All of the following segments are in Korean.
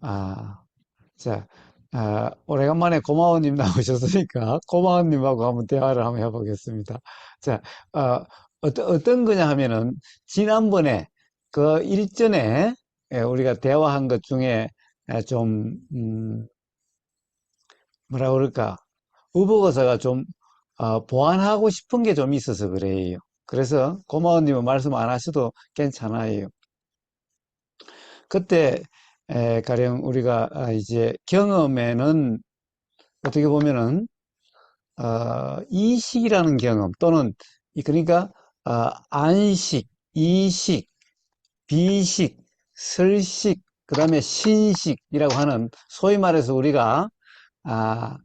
아, 자, 오래간만에 고마워님 나오셨으니까 고마워님하고 한번 대화를 한번 해보겠습니다. 자, 어, 어떤 거냐 하면은 지난번에 그 일전에 우리가 대화한 것 중에 좀, 뭐라 그럴까, 의복어사가 좀 보완하고 싶은 게 좀 있어서 그래요. 그래서 고마워님은 말씀 안 하셔도 괜찮아요. 그때 가령 우리가 이제 경험에는 어떻게 보면은 이식이라는 경험 또는 그러니까 안식, 이식, 비식, 설식, 그다음에 신식이라고 하는 소위 말해서 우리가 아,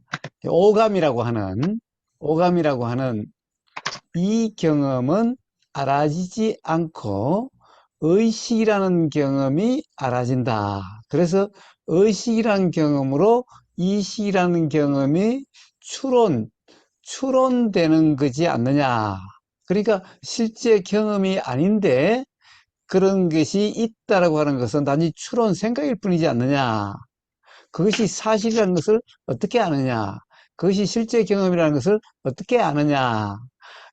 오감이라고 하는 오감이라고 하는 이 경험은 알아지지 않고 의식이라는 경험이 알아진다. 그래서 의식이라는 경험으로 이식이라는 경험이 추론되는 거지 않느냐. 그러니까 실제 경험이 아닌데 그런 것이 있다라고 하는 것은 단지 추론 생각일 뿐이지 않느냐. 그것이 사실이라는 것을 어떻게 아느냐. 그것이 실제 경험이라는 것을 어떻게 아느냐.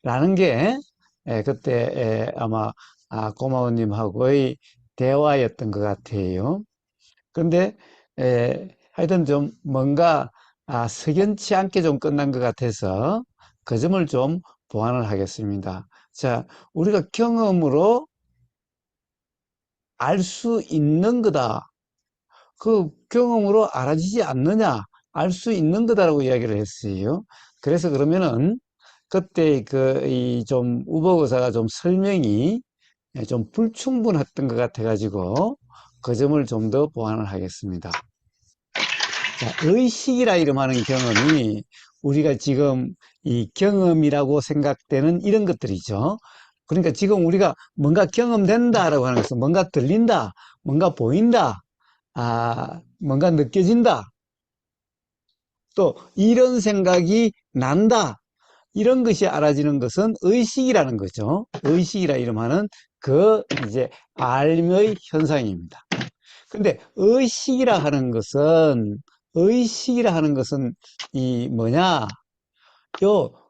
라는 게 그때 아마 고마워님하고의 대화였던 것 같아요. 그런데 하여튼 좀 뭔가 석연치 않게 좀 끝난 것 같아서 그 점을 좀 보완을 하겠습니다. 자, 우리가 경험으로 알 수 있는 거다. 그 경험으로 알아지지 않느냐? 알 수 있는 거다라고 이야기를 했어요. 그래서 그러면은 그때 그 이 좀 우버 의사가 좀 설명이 좀 불충분했던 것 같아가지고 그 점을 좀 더 보완을 하겠습니다. 자, 의식이라 이름하는 경험이 우리가 지금 이 경험이라고 생각되는 이런 것들이죠. 그러니까 지금 우리가 뭔가 경험된다라고 하는 것은 뭔가 들린다, 뭔가 보인다, 뭔가 느껴진다, 또 이런 생각이 난다, 이런 것이 알아지는 것은 의식이라는 거죠. 의식이라 이름하는 그 이제 알의 현상입니다. 근데 의식이라 하는 것은 이 뭐냐?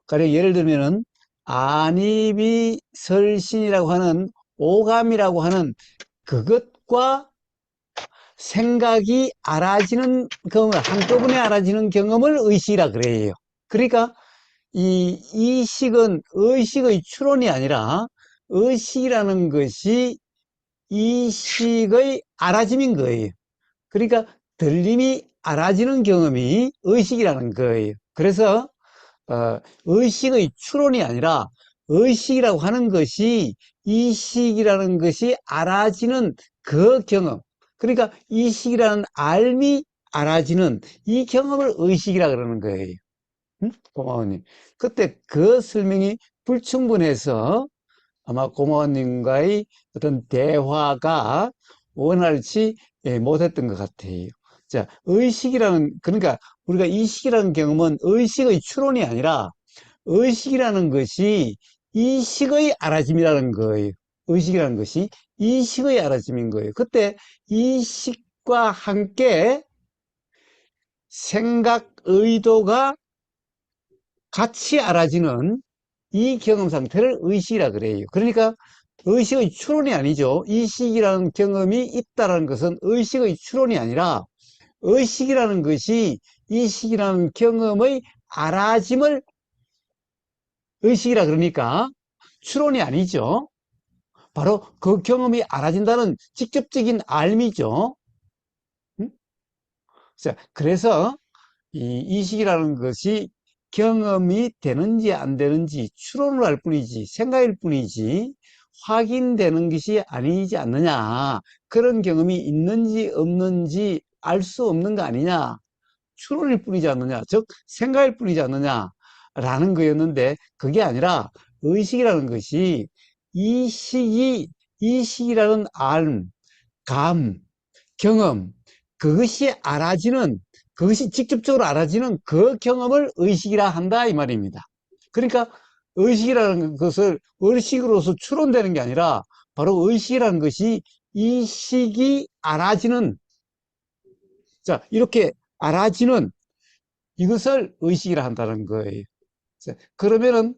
가령 예를 들면은 안이비설신이라고 하는 오감이라고 하는 그것과 생각이 알아지는 경험을 한꺼번에 알아지는 경험을 의식이라 그래요. 그러니까 이식은 의식의 추론이 아니라 의식이라는 것이 이식의 알아짐인 거예요. 그러니까 들림이 알아지는 경험이 의식이라는 거예요. 그래서 의식의 추론이 아니라 의식이라고 하는 것이 이식이라는 것이 알아지는 그 경험. 그러니까 이식이라는 알미 알아지는 이 경험을 의식이라 그러는 거예요. 응? 고마워님. 그때 그 설명이 불충분해서 아마 고마워님과의 어떤 대화가 원활치 못했던 것 같아요. 자, 그러니까 우리가 이식이라는 경험은 의식의 추론이 아니라 의식이라는 것이 이식의 알아짐이라는 거예요. 의식이라는 것이 이식의 알아짐인 거예요. 그때 이식과 함께 생각, 의도가 같이 알아지는 이 경험 상태를 의식이라 그래요. 그러니까 의식의 추론이 아니죠. 이식이라는 경험이 있다는 것은 의식의 추론이 아니라 의식이라는 것이 이식이라는 경험의 알아짐을 의식이라 그러니까 추론이 아니죠. 바로 그 경험이 알아진다는 직접적인 알미죠. 응? 그래서 이 이식이라는 것이 경험이 되는지 안 되는지 추론을 할 뿐이지 생각일 뿐이지 확인되는 것이 아니지 않느냐. 그런 경험이 있는지 없는지 알 수 없는 거 아니냐. 추론일 뿐이지 않느냐. 즉 생각일 뿐이지 않느냐 라는 거였는데 그게 아니라 의식이라는 것이 이식이라는 알, 감, 경험, 그것이 알아지는, 그것이 직접적으로 알아지는 그 경험을 의식이라 한다 이 말입니다. 그러니까 의식이라는 것을 의식으로서 추론되는 게 아니라 바로 의식이라는 것이 이 식이 알아지는 자, 이렇게 알아지는 이것을 의식이라 한다는 거예요. 자, 그러면은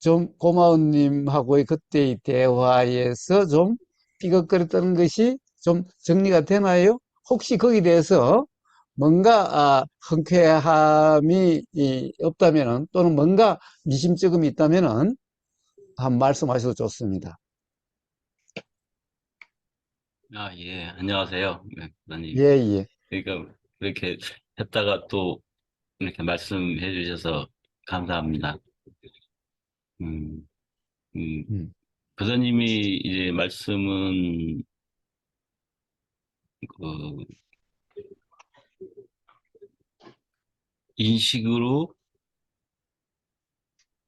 좀 고마운님하고의 그때의 대화에서 좀 삐걱거렸다는 것이 좀 정리가 되나요? 혹시 거기에 대해서 뭔가 흔쾌함이 없다면은 또는 뭔가 미심쩍음이 있다면은 한 말씀하셔도 좋습니다. 아, 예, 안녕하세요. 네, 예, 부장님. 예. 그러니까, 이렇게 했다가 또 이렇게 말씀해 주셔서 감사합니다. 음, 음, 음, 부장님이 이제 말씀은, 그, 인식으로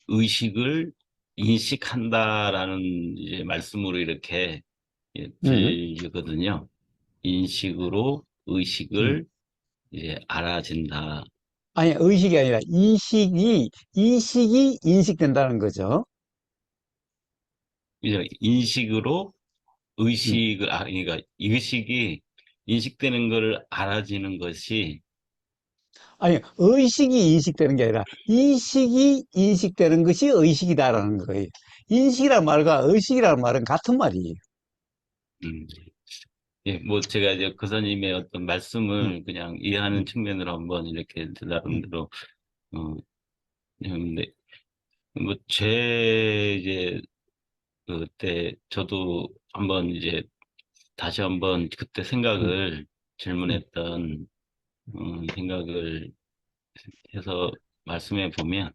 의식을 인식한다라는 이제 말씀으로 이렇게 예, 음, 들리거든요. 인식으로 음. 의식을 이제 알아진다. 아니, 의식이 아니라 인식이 인식된다는 거죠. 이제 인식으로 음. 의식을, 그러니까 의식이 인식되는 것을 알아지는 것이, 아니, 의식이 인식되는 게 아니라 인식이 인식되는 것이 의식이다라는 거예요. 인식이란 말과 의식이라는 말은 같은 말이에요. 음, 예, 뭐 제가 이제 교사님의 어떤 음, 말씀을 그냥 이해하는 음, 측면으로 한번 이렇게 음, 나름대로, 어, 했는데, 뭐 제 이제 그때 저도 한번 이제 다시 한번 그때 음, 생각을 음, 질문했던 생각을 해서 말씀해 보면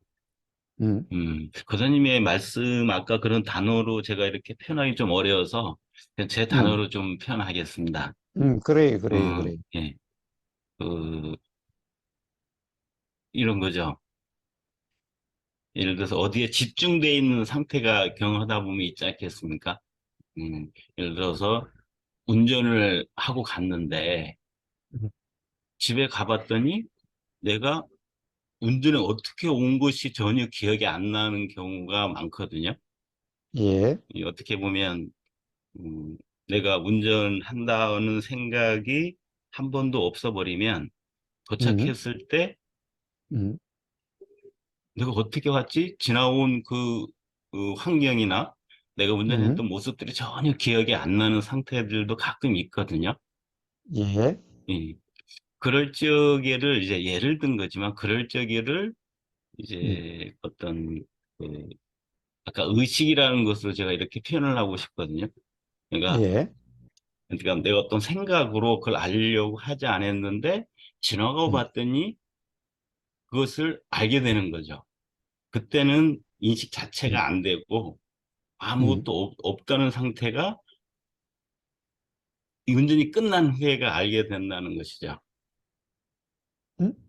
음, 교사님의 말씀 아까 그런 단어로 제가 이렇게 표현하기 좀 어려워서 그냥 제 음, 단어로 좀 표현하겠습니다. 그래요, 그래요, 그래요. 예, 그 이런 거죠. 예를 들어서 어디에 집중돼 있는 상태가 경험하다 보면 있지 않겠습니까? 예를 들어서 운전을 하고 갔는데 음, 집에 가봤더니 내가 운전에 어떻게 온 것이 전혀 기억이 안 나는 경우가 많거든요. 예, 이 어떻게 보면 음, 내가 운전한다는 생각이 한 번도 없어버리면 음, 도착했을 때 음, 내가 어떻게 왔지? 지나온 그 환경이나 내가 음, 운전했던 모습들이 전혀 기억이 안 나는 상태들도 가끔 있거든요. 예, 예. 그럴 적에를 이제 예를 든 거지만 그럴 적에를 음, 이제 어떤 그 아까 의식이라는 것으로 제가 이렇게 표현을 하고 싶거든요. 그러니까 예, 내가 어떤 생각으로 그걸 알려고 하지 않았는데 지나가 음, 봤더니 그것을 알게 되는 거죠. 그때는 인식 음, 자체가 안 되고 음, 아무것도 없다는 상태가 이 운전이 끝난 후에가 알게 된다는 것이죠.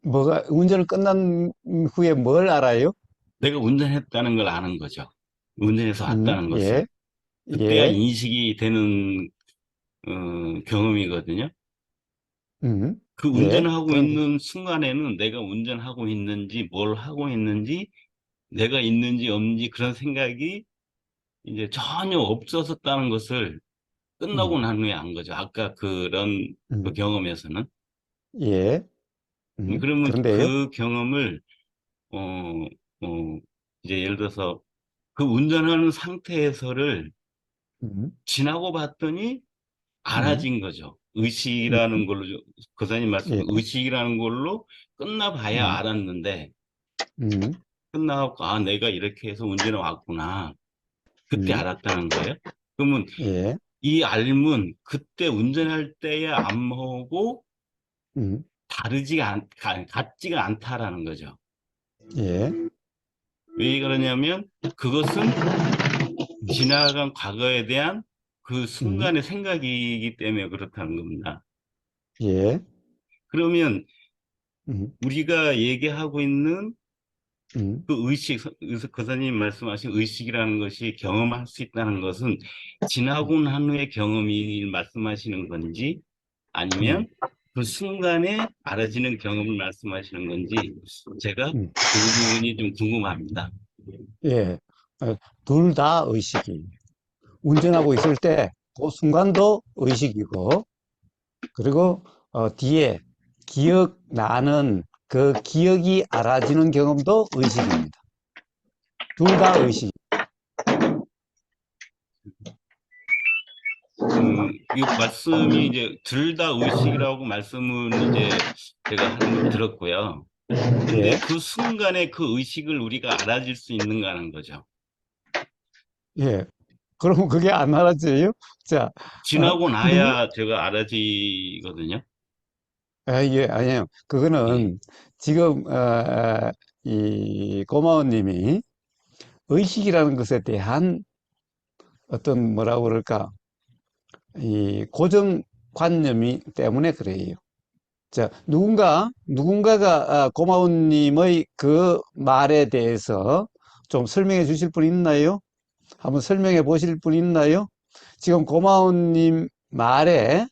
뭐가, 운전을 끝난 후에 뭘 알아요? 내가 운전했다는 걸 아는 거죠. 운전해서 왔다는 것을. 예, 그때가 예, 인식이 되는 경험이거든요. 음, 그 예, 운전하고 그런데, 있는 순간에는 내가 운전하고 있는지 뭘 하고 있는지 내가 있는지 없는지 그런 생각이 이제 전혀 없었다는 것을 끝나고 음, 난 후에 안 거죠. 아까 그런 그 음, 경험에서는. 예, 그러면 그런데요? 그 경험을, 어, 이제 예를 들어서 그 운전하는 상태에서를 음, 지나고 봤더니 음, 알아진 거죠. 음, 의식이라는 걸로, 교사님 말씀, 예, 의식이라는 걸로 끝나봐야 음, 알았는데, 음, 끝나고, 아, 내가 이렇게 해서 운전해 왔구나. 그때 음, 알았다는 거예요. 그러면 예, 이 알문, 그때 운전할 때의 안목하고 음, 같지가 않다라는 거죠. 예, 왜 그러냐면 그것은 음, 지나간 과거에 대한 그 음, 순간의 생각이기 때문에 그렇다는 겁니다. 예, 그러면 음, 우리가 얘기하고 있는 음, 그 의식, 거사님 말씀하신 의식이라는 것이 경험할 수 있다는 것은 지나고 난 후의 경험이 말씀하시는 건지 음, 아니면 그 순간에 알아지는 경험을 말씀하시는 건지 제가 음, 그 부분이 좀 궁금합니다. 예, 둘 다 의식이. 운전하고 있을 때, 그 순간도 의식이고, 그리고, 뒤에 기억나는 그 기억이 알아지는 경험도 의식입니다. 둘 다 의식. 이 말씀이 이제 둘 다 의식이라고 말씀은 이제 제가 하는 걸 들었고요. 예, 근데 그 순간에 그 의식을 우리가 알아질 수 있는가 하는 거죠. 예. 그러면 그게 안 알아져요? 자, 지나고 누구, 나야 제가 알아지거든요. 예, 아니에요. 예. 그거는 지금, 이 고마운 님이 의식이라는 것에 대한 어떤 뭐라고 그럴까, 이 고정관념이 때문에 그래요. 자, 누군가가 고마운 님의 그 말에 대해서 좀 설명해 주실 분 있나요? 한번 설명해 보실 분 있나요? 지금 고마운 님 말에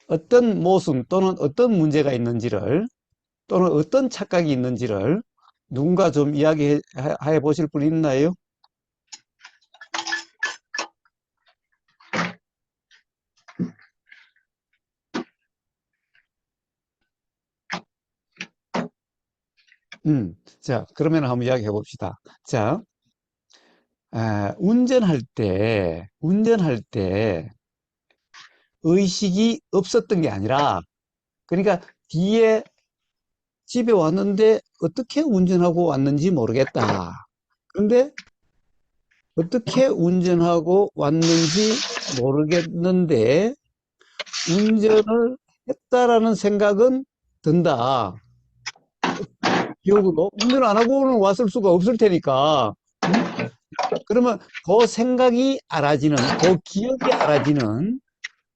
어떤 모순 또는 어떤 문제가 있는지를 또는 어떤 착각이 있는지를 누군가 좀 이야기해 보실 분 있나요? 자, 그러면 한번 이야기해 봅시다. 자, 운전할 때 의식이 없었던 게 아니라, 그러니까 뒤에 집에 왔는데 어떻게 운전하고 왔는지 모르겠다. 그런데 어떻게 운전하고 왔는지 모르겠는데 운전을 했다라는 생각은 든다. 기억으로 운전 안 하고는 왔을 수가 없을 테니까. 음? 그러면 그 생각이 알아지는, 그 기억이 알아지는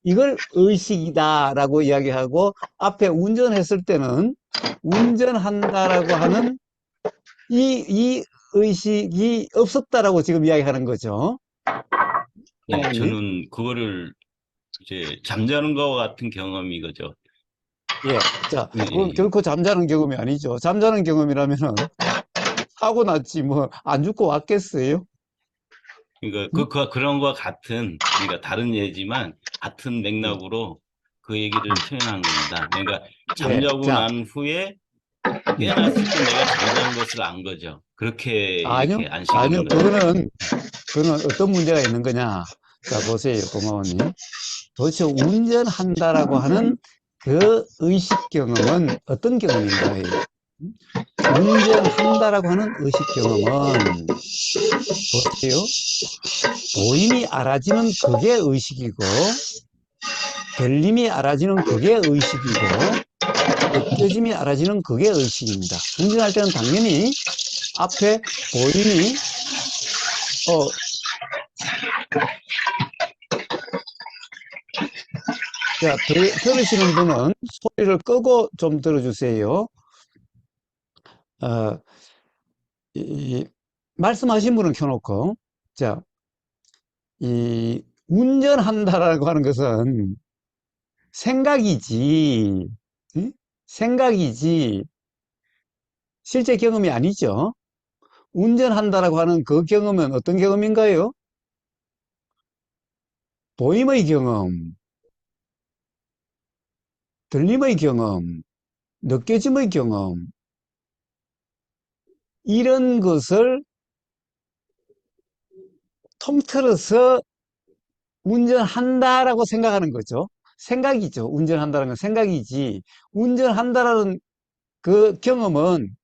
이걸 의식이다라고 이야기하고 앞에 운전했을 때는 운전한다라고 하는 이 의식이 없었다라고 지금 이야기하는 거죠. 네, 고모님. 저는 그거를 이제 잠자는 거와 같은 경험이 거죠. 예. 자, 예, 그건 예. 결코 잠자는 경험이 아니죠. 잠자는 경험이라면은 사고 났지 뭐 안 죽고 왔겠어요? 그러니까 응? 그런 거와 같은, 그러니까 다른 예지만 같은 예. 맥락으로 그 얘기를 표현한 겁니다. 그러니까 예. 잠자고 자, 난 후에 음. 깨어났을 때 내가 잠자는 것을 안 거죠. 그렇게 아니요, 이렇게 안식을 아니요. 한 거죠. 그거는 어떤 문제가 있는 거냐? 자, 보세요, 고마워님. 도대체 운전한다라고 하는 그 의식 경험은 어떤 경험인가요? 운전한다라고 하는 의식 경험은 보세요. 보임이 알아지는 그게 의식이고, 들림이 알아지는 그게 의식이고, 느껴짐이 알아지는 그게 의식입니다. 운전할 때는 당연히 앞에 보임이, 어, 자, 들으시는 분은 소리를 끄고 좀 들어주세요. 어, 이, 말씀하신 분은 켜놓고, 자, 이, 운전한다라고 하는 것은 생각이지, 응? 생각이지, 실제 경험이 아니죠. 운전한다라고 하는 그 경험은 어떤 경험인가요? 보임의 경험, 들림의 경험, 느껴짐의 경험, 이런 것을 통틀어서 운전한다라고 생각하는 거죠. 생각이죠. 운전한다는 건 생각이지. 운전한다라는 그 경험은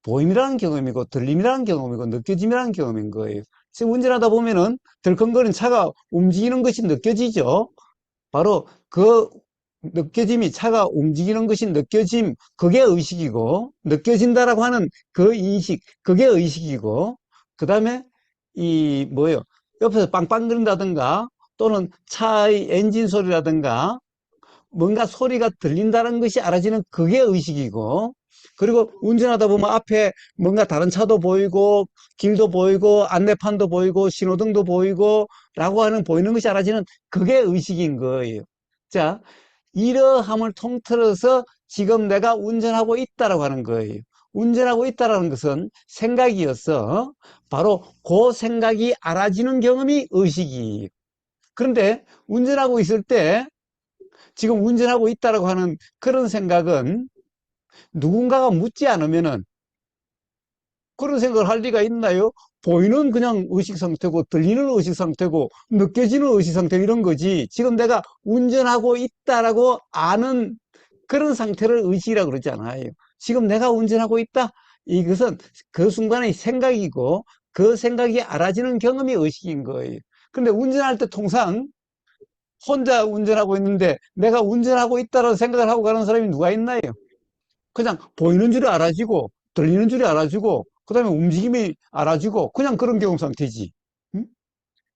보임이라는 경험이고, 들림이라는 경험이고, 느껴짐이라는 경험인 거예요. 지금 운전하다 보면은 덜컹거리는 차가 움직이는 것이 느껴지죠. 바로 그 느껴짐이 차가 움직이는 것이 느껴짐, 그게 의식이고, 느껴진다라고 하는 그 인식, 그게 의식이고, 그 다음에 이 뭐예요? 옆에서 빵빵거린다든가 또는 차의 엔진 소리라든가 뭔가 소리가 들린다는 것이 알아지는 그게 의식이고, 그리고 운전하다 보면 앞에 뭔가 다른 차도 보이고 길도 보이고 안내판도 보이고 신호등도 보이고 라고 하는 보이는 것이 알아지는 그게 의식인 거예요. 자, 이러함을 통틀어서 지금 내가 운전하고 있다라고 하는 거예요. 운전하고 있다라는 것은 생각이어서 바로 그 생각이 알아지는 경험이 의식이에요. 그런데 운전하고 있을 때 지금 운전하고 있다라고 하는 그런 생각은 누군가가 묻지 않으면은 그런 생각을 할 리가 있나요? 보이는 그냥 의식 상태고, 들리는 의식 상태고, 느껴지는 의식 상태 이런 거지. 지금 내가 운전하고 있다라고 아는 그런 상태를 의식이라고 그러지 않아요. 지금 내가 운전하고 있다? 이것은 그 순간의 생각이고, 그 생각이 알아지는 경험이 의식인 거예요. 근데 운전할 때 통상 혼자 운전하고 있는데 내가 운전하고 있다라는 생각을 하고 가는 사람이 누가 있나요? 그냥 보이는 줄이 알아지고 들리는 줄이 알아지고 그다음에 움직임이 알아지고 그냥 그런 경험 상태지. 응?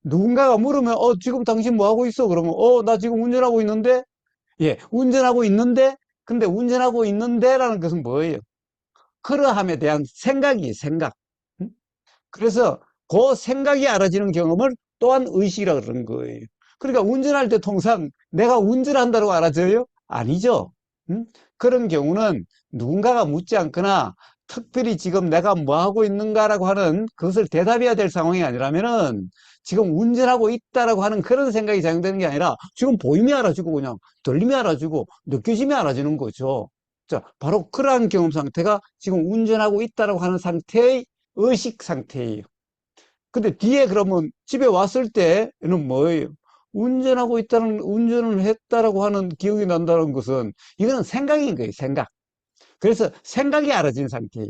누군가가 물으면 지금 당신 뭐 하고 있어? 그러면 나 지금 운전하고 있는데 예 운전하고 있는데 근데 운전하고 있는데라는 것은 뭐예요? 그러함에 대한 생각이 생각. 응? 그래서 그 생각이 알아지는 경험을 또한 의식이라 그러는 거예요. 그러니까 운전할 때 통상 내가 운전한다고 알아져요? 아니죠. 음? 그런 경우는 누군가가 묻지 않거나 특별히 지금 내가 뭐 하고 있는가라고 하는 그것을 대답해야 될 상황이 아니라면은 지금 운전하고 있다라고 하는 그런 생각이 작용되는 게 아니라 지금 보임이 알아지고 그냥 들림이 알아지고 느껴짐이 알아지는 거죠. 자, 바로 그러한 경험 상태가 지금 운전하고 있다라고 하는 상태의 의식 상태예요. 근데 뒤에 그러면 집에 왔을 때는 뭐예요? 운전을 했다라고 하는 기억이 난다는 것은 이거는 생각인 거예요, 생각. 그래서 생각이 알아진 상태예요.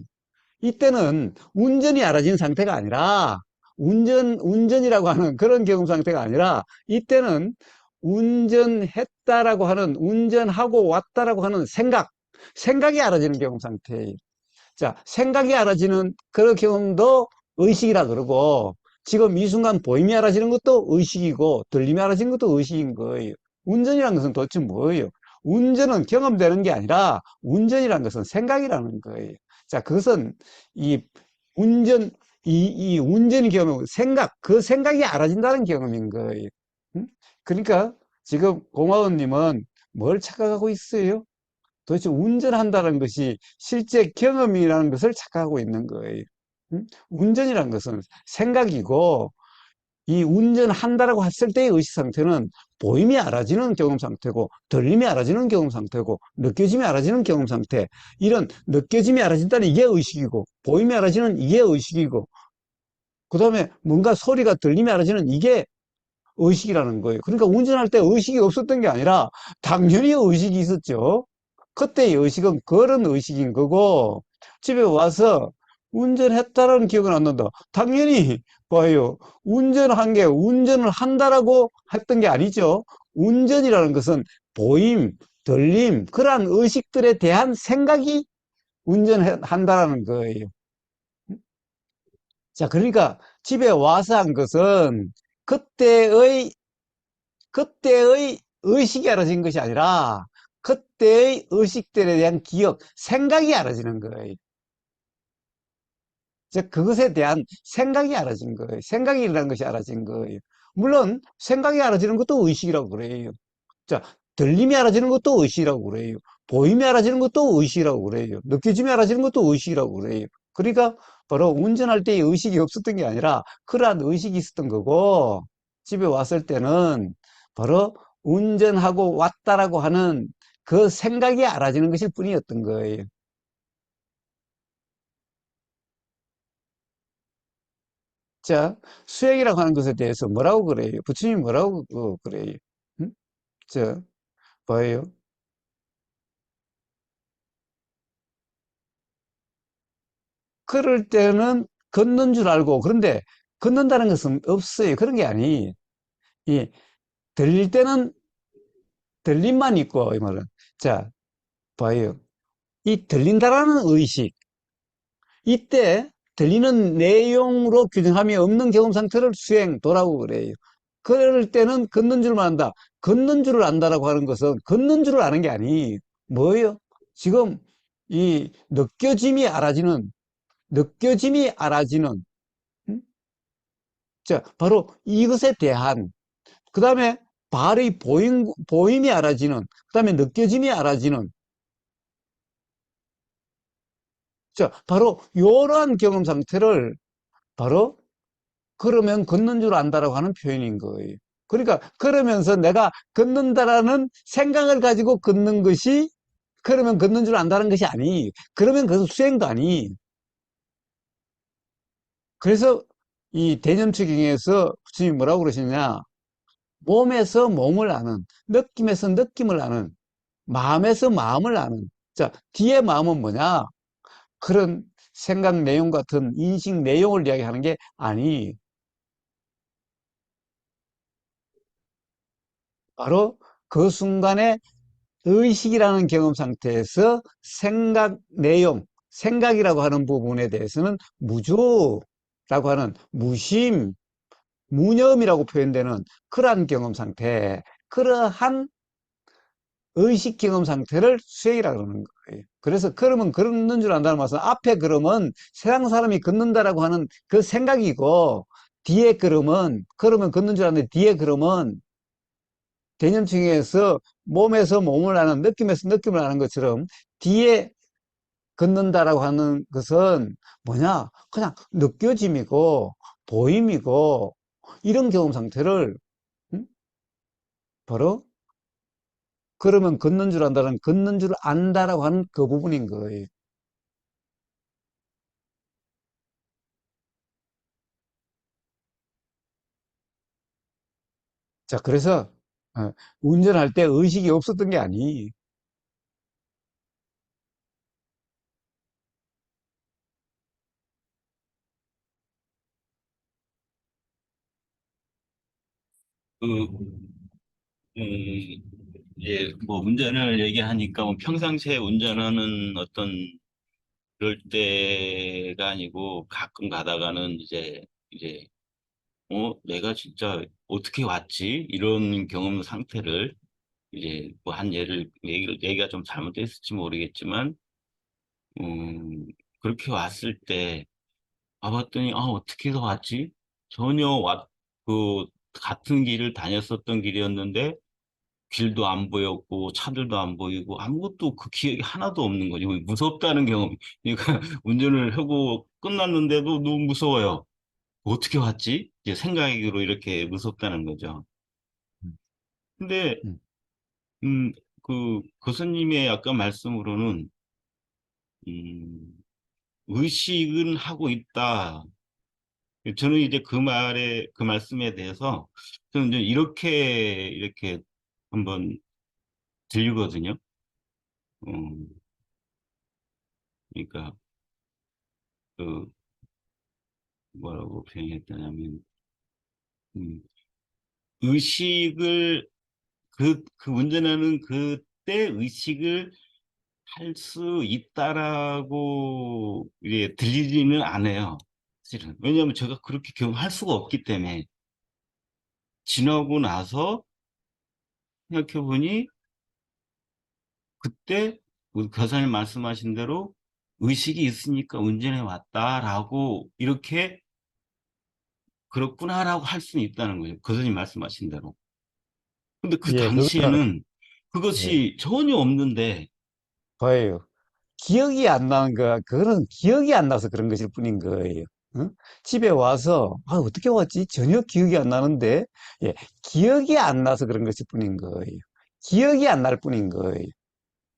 이때는 운전이 알아진 상태가 아니라 운전이라고 하는 그런 경험 상태가 아니라 이때는 운전했다라고 하는 운전하고 왔다라고 하는 생각이 알아지는 경험 상태예요. 자, 생각이 알아지는 그런 경험도 의식이라 그러고, 지금 이 순간 보임이 알아지는 것도 의식이고, 들림이 알아지는 것도 의식인 거예요. 운전이라는 것은 도대체 뭐예요? 운전은 경험되는 게 아니라, 운전이라는 것은 생각이라는 거예요. 자, 그것은 이 운전, 이 운전의 경험, 그 생각이 알아진다는 경험인 거예요. 응? 그러니까 지금 공화원님은 뭘 착각하고 있어요? 도대체 운전한다는 것이 실제 경험이라는 것을 착각하고 있는 거예요. 운전이라는 것은 생각이고, 이 운전한다라고 했을 때의 의식 상태는 보임이 알아지는 경험 상태고, 들림이 알아지는 경험 상태고, 느껴짐이 알아지는 경험 상태. 이런 느껴짐이 알아진다는 이게 의식이고, 보임이 알아지는 이게 의식이고, 그 다음에 뭔가 소리가 들림이 알아지는 이게 의식이라는 거예요. 그러니까 운전할 때 의식이 없었던 게 아니라 당연히 의식이 있었죠. 그때의 의식은 그런 의식인 거고 집에 와서 운전했다라는 기억은 안 난다. 당연히 봐요. 운전을 한다라고 했던 게 아니죠. 운전이라는 것은 보임, 들림, 그러한 의식들에 대한 생각이 운전한다라는 거예요. 자, 그러니까 집에 와서 한 것은 그때의 그때의 의식이 알아진 것이 아니라 그때의 의식들에 대한 기억, 생각이 알아지는 거예요. 즉 그것에 대한 생각이 알아진 거예요. 생각이 일어난 것이 알아진 거예요. 물론 생각이 알아지는 것도 의식이라고 그래요. 자, 들림이 알아지는 것도 의식이라고 그래요. 보임이 알아지는 것도 의식이라고 그래요. 느껴짐이 알아지는 것도 의식이라고 그래요. 그러니까 바로 운전할 때의 의식이 없었던 게 아니라 그러한 의식이 있었던 거고 집에 왔을 때는 바로 운전하고 왔다라고 하는 그 생각이 알아지는 것일 뿐이었던 거예요. 자, 수행이라고 하는 것에 대해서 뭐라고 그래요? 부처님이 뭐라고 그래요? 응? 자, 뭐예요? 그럴 때는 걷는 줄 알고, 그런데 걷는다는 것은 없어요. 그런 게 아니. 이, 들릴 때는 들림만 있고, 이 말은. 자, 봐요. 이 들린다라는 의식, 이때 들리는 내용으로 규정함이 없는 경험 상태를 수행도라고 그래요. 그럴 때는 걷는 줄만 안다. 걷는 줄을 안다라고 하는 것은 걷는 줄을 아는 게 아니. 뭐예요? 지금 이 느껴짐이 알아지는, 음? 자, 바로 이것에 대한, 그 다음에 발의 보임이 알아지는, 그 다음에 느껴짐이 알아지는, 자, 바로 이러한 경험 상태를 바로 그러면 걷는 줄 안다라고 하는 표현인 거예요. 그러니까 그러면서 내가 걷는다라는 생각을 가지고 걷는 것이 그러면 걷는 줄 안다는 것이 아니. 그러면 그것은 수행도 아니. 그래서 이 대념치경에서 부처님이 뭐라고 그러시냐? 몸에서 몸을 아는, 느낌에서 느낌을 아는, 마음에서 마음을 아는. 자, 뒤에 마음은 뭐냐? 그런 생각 내용 같은 인식 내용을 이야기하는 게 아니, 바로 그 순간에 의식이라는 경험 상태에서 생각 내용, 생각이라고 하는 부분에 대해서는 무조라고 하는 무심, 무념이라고 표현되는 그러한 경험 상태, 그러한 의식 경험 상태를 수행이라고 그러는 거예요. 그래서 걸으면 걷는 줄 안다는 말은 앞에 걸으면 세상 사람이 걷는다라고 하는 그 생각이고 뒤에 걸으면 걷는 줄 아는데 뒤에 걸으면 개념층에서 몸에서 몸을 아는 느낌에서 느낌을 아는 것처럼 뒤에 걷는다라고 하는 것은 뭐냐? 그냥 느껴짐이고 보임이고 이런 경험 상태를 음? 바로 그러면 걷는 줄 안다는 걷는 줄 안다라고 하는 그 부분인 거예요. 자, 그래서 어, 운전할 때 의식이 없었던 게 아니. 그, 이제 뭐 운전을 얘기하니까 뭐 평상시에 운전하는 어떤 그럴 때가 아니고 가끔 가다가는 이제 내가 진짜 어떻게 왔지? 이런 경험 상태를 이제 뭐 한 얘기가 좀 잘못됐을지 모르겠지만 음, 그렇게 왔을 때 와봤더니 어떻게 해서 왔지? 전혀 그 같은 길을 다녔었던 길이었는데 길도 안 보였고 차들도 안 보이고 아무것도 그 기억이 하나도 없는 거지. 무섭다는 경험. 그러니까 운전을 하고 끝났는데도 너무 무서워요. 어떻게 왔지? 이제 생각으로 이렇게 무섭다는 거죠. 음, 근데 음. 음, 그 교수님의 아까 말씀으로는 음, 의식은 하고 있다. 저는 이제 그 말씀에 대해서 저는 이제 이렇게 한번 들리거든요. 음, 그러니까 그 뭐라고 표현했다냐면 음, 의식을 그 운전하는 그때 의식을 할 수 있다라고 예, 들리지는 않아요. 사실은. 왜냐하면 제가 그렇게 경험할 수가 없기 때문에 지나고 나서 생각해보니 그때 우리 교사님 말씀하신 대로 의식이 있으니까 운전해 왔다라고 이렇게 그렇구나라고 할 수는 있다는 거예요. 교수님 말씀하신 대로. 근데 그 예, 그거는 당시에는 예, 그것이 전혀 없는데 봐요. 기억이 안 나는 거, 그거는 기억이 안 나서 그런 것일 뿐인 거예요. 어? 집에 와서, 어떻게 왔지? 전혀 기억이 안 나는데, 예, 기억이 안 나서 그런 것일 뿐인 거예요. 기억이 안 날 뿐인 거예요.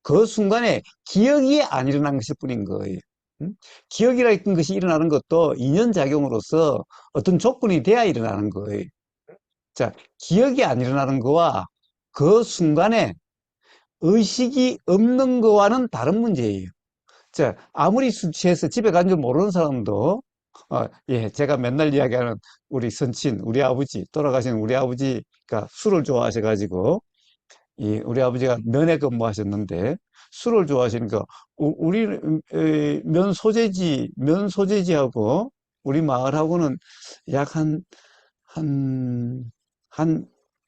그 순간에 기억이 안 일어난 것일 뿐인 거예요. 응? 기억이라는 것이 일어나는 것도 인연작용으로서 어떤 조건이 돼야 일어나는 거예요. 자, 기억이 안 일어나는 거와 그 순간에 의식이 없는 거와는 다른 문제예요. 자, 아무리 술 취해서 집에 간 줄 모르는 사람도, 예, 제가 맨날 이야기하는 우리 선친, 우리 아버지, 돌아가신 우리 아버지가 술을 좋아하셔가지고, 우리 아버지가 면회 근무하셨는데, 술을 좋아하시니까, 우리, 면 소재지하고, 우리 마을하고는 약 한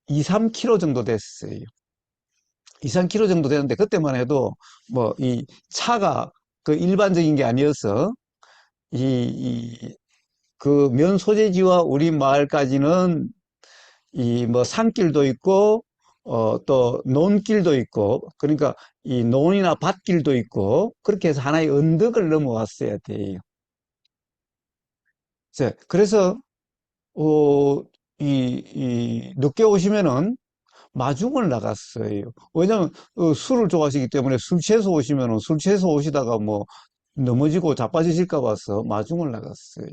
2, 3km 정도 됐어요. 2, 3km 정도 되는데, 그때만 해도, 뭐, 이 차가 그 일반적인 게 아니어서, 그 면 소재지와 우리 마을까지는 이 뭐 산길도 있고, 또 논길도 있고, 그러니까 이 논이나 밭길도 있고, 그렇게 해서 하나의 언덕을 넘어왔어야 돼요. 자, 그래서, 어, 늦게 오시면은 마중을 나갔어요. 왜냐면 술을 좋아하시기 때문에 술 취해서 오시면은 술 취해서 오시다가 뭐 넘어지고 자빠지실까 봐서 마중을 나갔어요.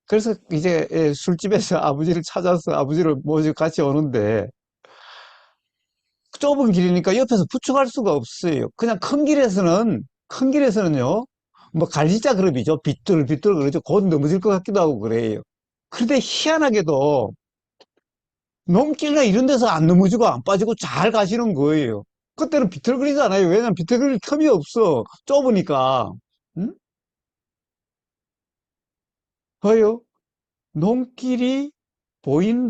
그래서 이제 술집에서 아버지를 찾아서 아버지를 모시고 같이 오는데 좁은 길이니까 옆에서 부축할 수가 없어요. 그냥 큰 길에서는요, 뭐 갈지자 그룹이죠. 비뚤비뚤 그러죠. 곧 넘어질 것 같기도 하고 그래요. 그런데 희한하게도 넘길이나 이런 데서 안 넘어지고 안 빠지고 잘 가시는 거예요. 그때는 비틀거리잖아요. 왜냐면 비틀거릴 틈이 없어. 좁으니까. 응? 봐요. 넘길이 보이는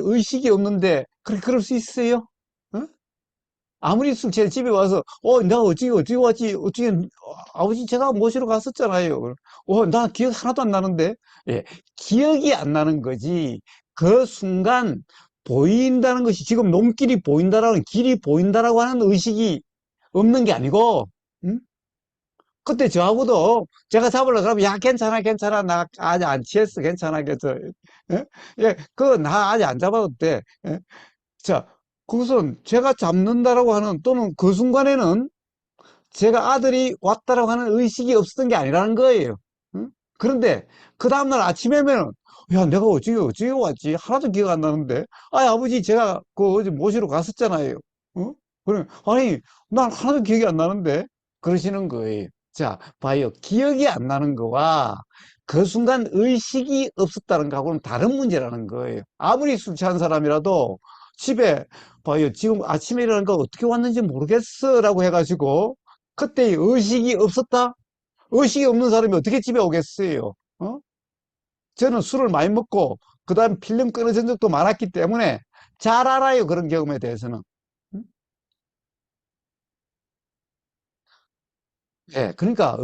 의식이 없는데, 그렇게 그럴 수 있어요? 어? 아무리 술 제 집에 와서, 나 어찌 왔지? 아버지 제가 모시러 갔었잖아요. 나 기억 하나도 안 나는데? 예, 기억이 안 나는 거지. 그 순간 보인다는 것이 지금 눈길이 보인다라는, 길이 보인다라고 하는 의식이 없는 게 아니고, 음? 그때 저하고도 제가 잡으려고 그러면, 야, 괜찮아, 괜찮아. 나 아직 안 취했어. 괜찮아, 괜찮아. 예? 예, 나 아직 안 잡아도 돼. 예? 자, 그것은 제가 잡는다라고 하는 또는 그 순간에는 제가 아들이 왔다라고 하는 의식이 없었던 게 아니라는 거예요. 응? 그런데 그 다음날 아침에면 야, 내가 어찌게 왔지? 하나도 기억 안 나는데. 아버지 제가 그 어제 모시러 갔었잖아요. 어? 그래. 아니, 난 하나도 기억이 안 나는데. 그러시는 거예요. 자, 봐요. 기억이 안 나는 거와 그 순간 의식이 없었다는 거하고는 다른 문제라는 거예요. 아무리 술 취한 사람이라도 집에 봐요. 지금 아침에 일어나니까 어떻게 왔는지 모르겠어. 라고 해가지고 그때 의식이 없었다? 의식이 없는 사람이 어떻게 집에 오겠어요? 어? 저는 술을 많이 먹고 그다음 필름 끊어진 적도 많았기 때문에 잘 알아요. 그런 경험에 대해서는. 음? 예, 그러니까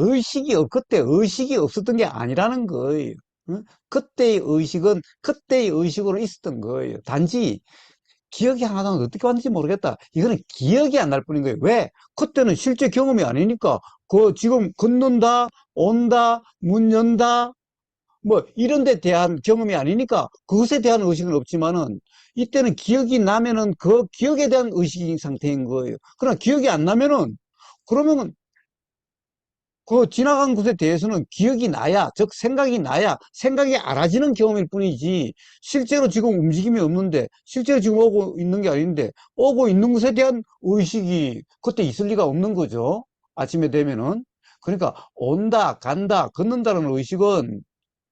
그때 의식이 없었던 게 아니라는 거예요. 어? 그때의 의식은 그때의 의식으로 있었던 거예요. 단지 기억이 하나도 어떻게 왔는지 모르겠다. 이거는 기억이 안 날 뿐인 거예요. 왜? 그때는 실제 경험이 아니니까. 지금 걷는다, 온다, 문 연다, 뭐 이런 데 대한 경험이 아니니까 그것에 대한 의식은 없지만은 이때는 기억이 나면은 그 기억에 대한 의식 상태인 거예요. 그러나 기억이 안 나면은 그러면은 그 지나간 것에 대해서는 기억이 나야, 즉 생각이 나야 생각이 알아지는 경험일 뿐이지 실제로 지금 움직임이 없는데 실제로 지금 오고 있는 게 아닌데 오고 있는 것에 대한 의식이 그때 있을 리가 없는 거죠. 아침에 되면은. 그러니까 온다, 간다, 걷는다는 의식은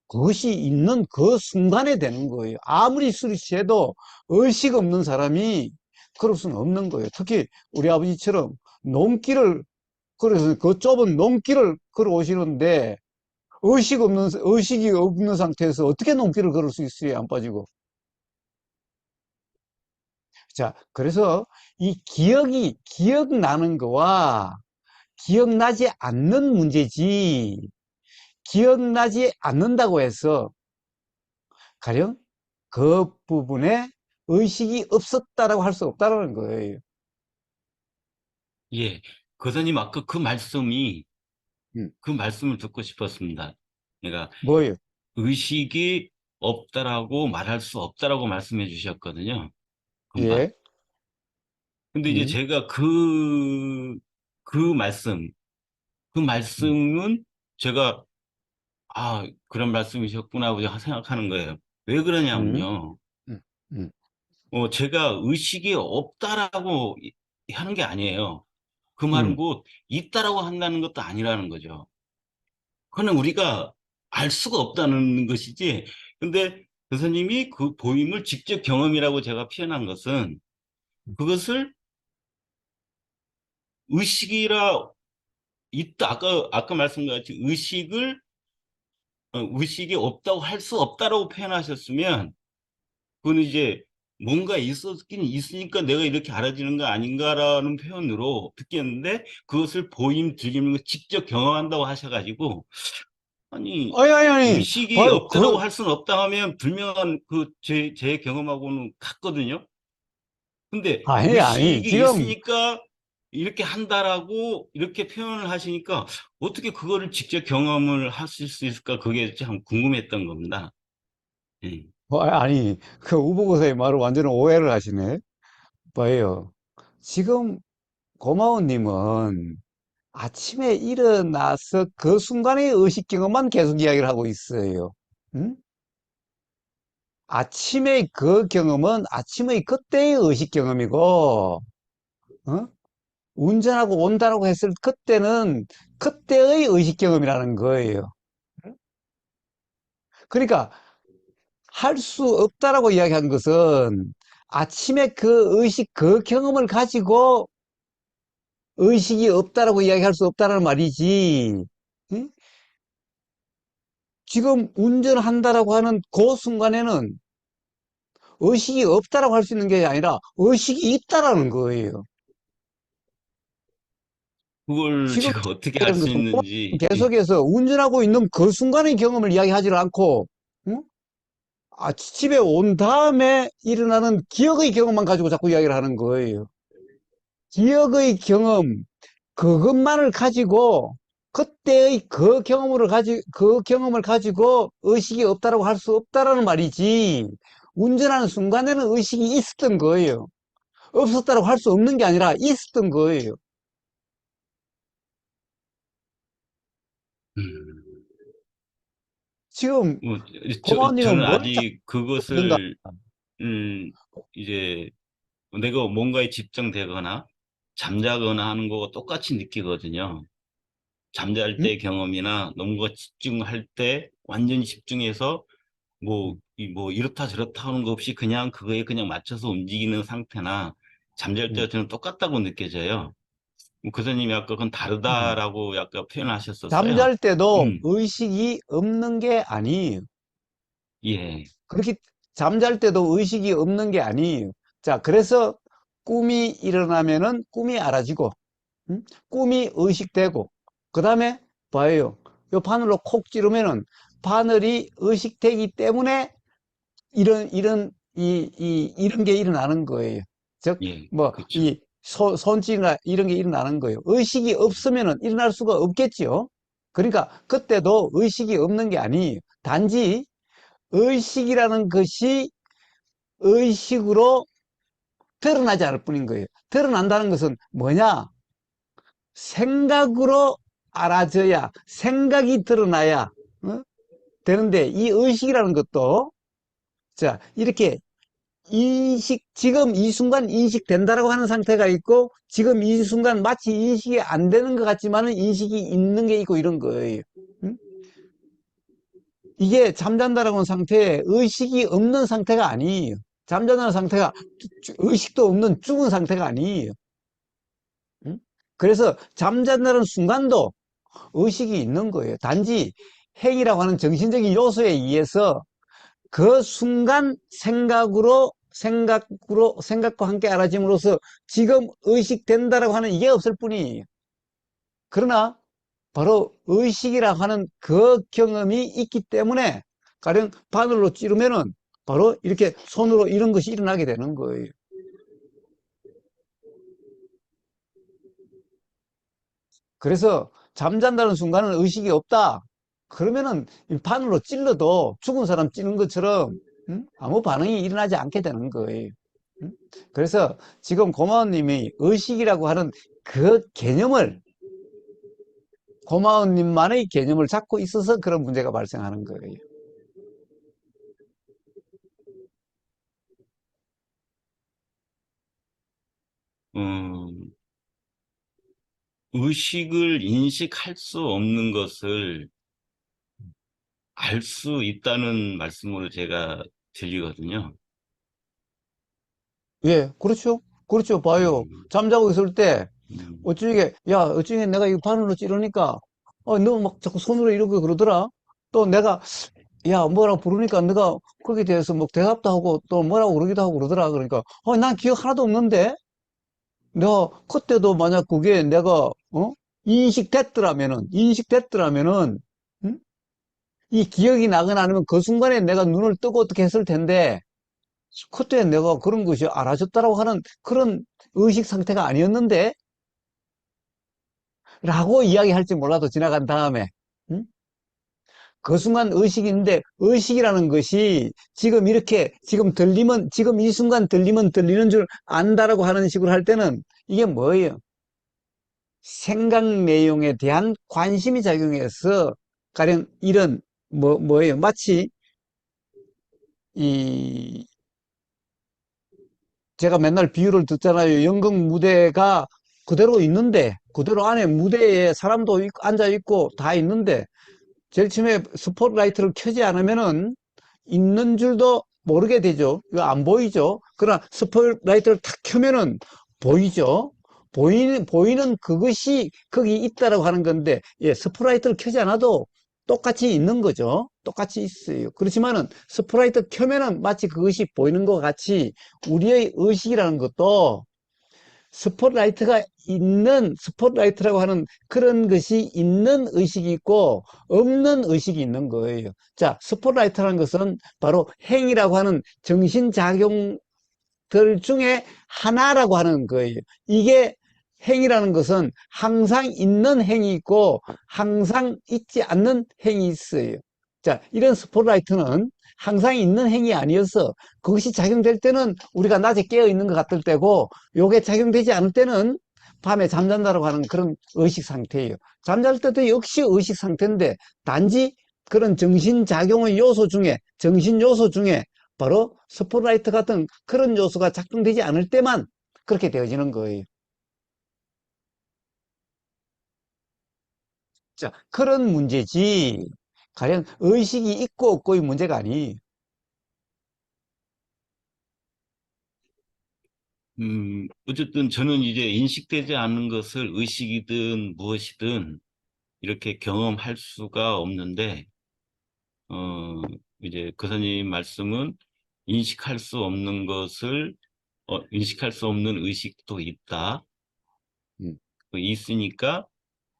그것이 있는 그 순간에 되는 거예요. 아무리 술이 취해도 의식 없는 사람이 그럴 수는 없는 거예요. 특히 우리 아버지처럼 농길을 그래서 그 좁은 농길을 걸어오시는데 의식이 없는 상태에서 어떻게 농길을 걸을 수 있어요? 안 빠지고. 자, 그래서 이 기억나는 거와 기억나지 않는 문제지, 기억나지 않는다고 해서 가령 그 부분에 의식이 없었다라고 할 수 없다는 거예요. 예. 교사님, 아까 음, 그 말씀을 듣고 싶었습니다. 그러니까 뭐예요? 의식이 없다라고 말할 수 없다라고 말씀해 주셨거든요. 금방. 예, 근데 이제 음, 제가 그 말씀, 그 음, 말씀은 제가, 그런 말씀이셨구나 하고 생각하는 거예요. 왜 음, 그러냐면요. 음, 음, 제가 의식이 없다라고 하는 게 아니에요. 그 말은 음. 곧 있다라고 한다는 것도 아니라는 거죠. 그거는 우리가 알 수가 없다는 것이지. 근데 교수님이 그 보임을 직접 경험이라고 제가 표현한 것은 그것을 의식이라 있다. 아까 말씀같이 의식이 없다고 할 수 없다라고 표현하셨으면 그건 이제 뭔가 있었긴 있으니까 내가 이렇게 알아지는 거 아닌가라는 표현으로 듣겠는데 그것을 보임, 들리는 거 직접 경험한다고 하셔가지고 아니, 아니, 의식이 봐요. 없다라고 할 수는 없다 하면 분명한 제 경험하고는 같거든요. 근데 아니, 의식이 지금, 있으니까 이렇게 한다라고 이렇게 표현을 하시니까 어떻게 그거를 직접 경험을 하실 수 있을까? 그게 참 궁금했던 겁니다. 예. 아니, 그 우보고사의 말을 완전 오해를 하시네. 봐요. 지금 고마운님은 아침에 일어나서 그 순간의 의식 경험만 계속 이야기를 하고 있어요. 응? 아침의 그 경험은 아침의 그때의 의식 경험이고, 어? 운전하고 온다라고 했을 그때는 그때의 의식 경험이라는 거예요. 그러니까 할 수 없다라고 이야기한 것은 아침에 그 의식, 그 경험을 가지고 의식이 없다라고 이야기할 수 없다는 말이지. 응? 지금 운전한다라고 하는 그 순간에는 의식이 없다라고 할 수 있는 게 아니라 의식이 있다라는 거예요. 그걸 지금 제가 어떻게 알 이야기하는 수 것은 있는지, 예. 계속해서 운전하고 있는 그 순간의 경험을 이야기하지를 않고, 응? 집에 온 다음에 일어나는 기억의 경험만 가지고 자꾸 이야기를 하는 거예요. 기억의 경험, 그것만을 가지고 그때의 그 경험을 가지고 의식이 없다라고 할 수 없다라는 말이지. 운전하는 순간에는 의식이 있었던 거예요. 없었다라고 할 수 없는 게 아니라 있었던 거예요. 음. 지금 뭐, 고마워님은 저는 뭘 아직 찾는가? 그것을, 이제 내가 뭔가에 집중되거나 잠자거나 하는 거와 똑같이 느끼거든요. 잠잘 응? 때 경험이나 뭔가 집중할 때 완전히 집중해서 뭐, 뭐 이렇다 저렇다 하는 거 없이 그냥 그거에 그냥 맞춰서 움직이는 상태나 잠잘 응. 때와 저는 똑같다고 느껴져요. 뭐 교수님이 아까 그건 응. 다르다라고 약간 표현하셨었어요. 잠잘 때도 음, 의식이 없는 게 아니에요. 예, 그렇게 잠잘 때도 의식이 없는 게 아니에요. 자, 그래서 꿈이 일어나면은 꿈이 알아지고, 응? 꿈이 의식되고, 그 다음에 봐요. 요 바늘로 콕 찌르면은 바늘이 의식되기 때문에 이런 게 일어나는 거예요. 즉, 예, 뭐, 그렇죠. 손질이나 이런 게 일어나는 거예요. 의식이 없으면은 일어날 수가 없겠지요. 그러니까 그때도 의식이 없는 게 아니에요. 단지 의식이라는 것이 의식으로 드러나지 않을 뿐인 거예요. 드러난다는 것은 뭐냐? 생각으로 알아져야, 생각이 드러나야, 어? 되는데, 이 의식이라는 것도, 자, 이렇게 지금 이 순간 인식된다라고 하는 상태가 있고, 지금 이 순간 마치 인식이 안 되는 것 같지만은 인식이 있는 게 있고 이런 거예요. 응? 이게 잠잔다라고 하는 상태에 의식이 없는 상태가 아니에요. 잠잔다는 상태가 의식도 없는 죽은 상태가 아니에요. 응? 그래서 잠잔다는 순간도 의식이 있는 거예요. 단지 행이라고 하는 정신적인 요소에 의해서 그 순간 생각과 함께 알아짐으로써 지금 의식된다라고 하는 이게 없을 뿐이에요. 그러나 바로 의식이라고 하는 그 경험이 있기 때문에 가령 바늘로 찌르면은 바로 이렇게 손으로 이런 것이 일어나게 되는 거예요. 그래서 잠잔다는 순간은 의식이 없다. 그러면은 바늘로 찔러도 죽은 사람 찌는 것처럼 아무 반응이 일어나지 않게 되는 거예요. 음? 그래서 지금 고마운님이 의식이라고 하는 그 개념을 고마운님만의 개념을 잡고 있어서 그런 문제가 발생하는 거예요. 음, 의식을 인식할 수 없는 것을 알 수 있다는 말씀으로 제가 들리거든요. 예, 그렇죠. 그렇죠. 봐요. 음, 잠자고 있을 때 음, 어쩌게 내가 이 바늘로 찌르니까 너 막 자꾸 손으로 이러고 그러더라. 또 내가 야, 뭐라고 부르니까 내가 거기에 대해서 뭐 대답도 하고 또 뭐라고 그러기도 하고 그러더라. 그러니까, 난 기억 하나도 없는데? 내가 그때도 만약 그게 내가, 인식됐더라면은, 응? 이 기억이 나거나 아니면 그 순간에 내가 눈을 뜨고 어떻게 했을 텐데, 그때 내가 그런 것이 알아졌다라고 하는 그런 의식 상태가 아니었는데, 라고 이야기할지 몰라도 지나간 다음에, 응? 그 순간 의식이 있는데, 의식이라는 것이 지금 이렇게, 지금 이 순간 들리면 들리는 줄 안다라고 하는 식으로 할 때는 이게 뭐예요? 생각 내용에 대한 관심이 작용해서, 가령 이런, 뭐예요? 마치, 이, 제가 맨날 비유를 듣잖아요. 연극 무대가 그대로 있는데, 그대로 안에 무대에 사람도 앉아 있고 다 있는데, 제일 처음에 스포트라이트를 켜지 않으면은 있는 줄도 모르게 되죠. 이거 안 보이죠. 그러나 스포트라이트를 탁 켜면은 보이죠. 보이는 그것이 거기 있다라고 하는 건데, 예, 스포트라이트를 켜지 않아도 똑같이 있는 거죠. 똑같이 있어요. 그렇지만은 스포트라이트 켜면은 마치 그것이 보이는 것 같이 우리의 의식이라는 것도 스포트라이트라고 하는 그런 것이 있는 의식이 있고 없는 의식이 있는 거예요. 자, 스포트라이트라는 것은 바로 행이라고 하는 정신작용들 중에 하나라고 하는 거예요. 이게 행이라는 것은 항상 있는 행이 있고 항상 있지 않는 행이 있어요. 자, 이런 스포트라이트는 항상 있는 행이 아니어서 그것이 작용될 때는 우리가 낮에 깨어 있는 것 같을 때고 요게 작용되지 않을 때는 밤에 잠잔다라고 하는 그런 의식 상태예요. 잠잘 때도 역시 의식 상태인데 단지 그런 정신 요소 중에 바로 스포트라이트 같은 그런 요소가 작동되지 않을 때만 그렇게 되어지는 거예요. 자, 그런 문제지. 가령 의식이 있고 없고의 문제가 아니에요. 어쨌든 저는 이제 인식되지 않는 것을 의식이든 무엇이든 이렇게 경험할 수가 없는데, 어, 이제 교사님 말씀은 인식할 수 없는 것을, 인식할 수 없는 의식도 있다. 음, 있으니까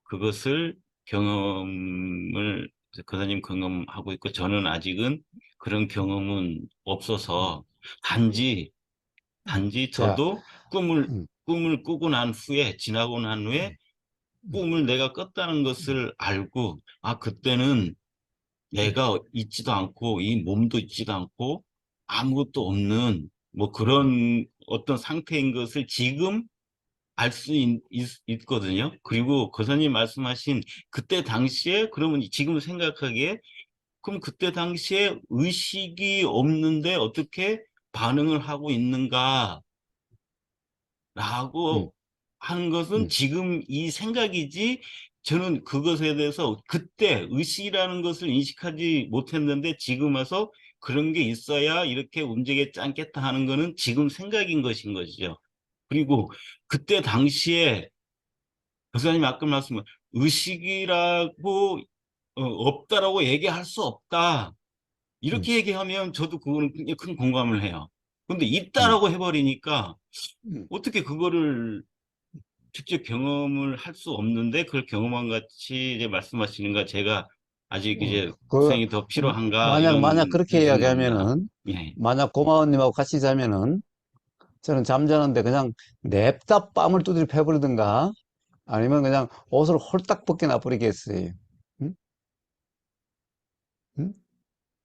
그것을 경험을, 교사님 경험하고 있고, 저는 아직은 그런 경험은 없어서, 단지, 단지 자, 저도 음, 꿈을 꾸고 난 후에, 지나고 난 후에, 음, 음, 꿈을 내가 꿨다는 것을 알고, 아, 그때는 내가 있지도 않고, 이 몸도 있지도 않고, 아무것도 없는, 뭐 그런 어떤 상태인 것을 지금 알 수 있거든요. 그리고 거사님 말씀하신 그때 당시에, 그러면 지금 생각하기에, 그럼 그때 당시에 의식이 없는데 어떻게 반응을 하고 있는가? 음, 라고 하는 것은 음, 지금 이 생각이지, 저는 그것에 대해서 그때 의식이라는 것을 인식하지 못했는데 지금 와서 그런 게 있어야 이렇게 움직였지 않겠다 하는 거는 지금 생각인 것인 것이죠. 그리고 그때 당시에 교수님 아까 말씀 의식이라고 없다라고 얘기할 수 없다. 음, 이렇게 얘기하면 저도 그거는 굉장히 큰 공감을 해요. 근데 음, 있다라고 해버리니까 음. 어떻게 그거를 직접 경험을 할 수 없는데 그걸 경험한 같이 이제 말씀하시는가, 제가 아직 어, 이제 그, 수행이 더 필요한가 만약 이런 그렇게 생각입니다. 이야기하면은, 예. 만약 고마원님하고 같이 자면은, 저는 잠자는데 그냥 냅다 뺨을 두드려 패버리든가, 아니면 그냥 옷을 홀딱 벗겨놔 버리겠어요. 응? 응?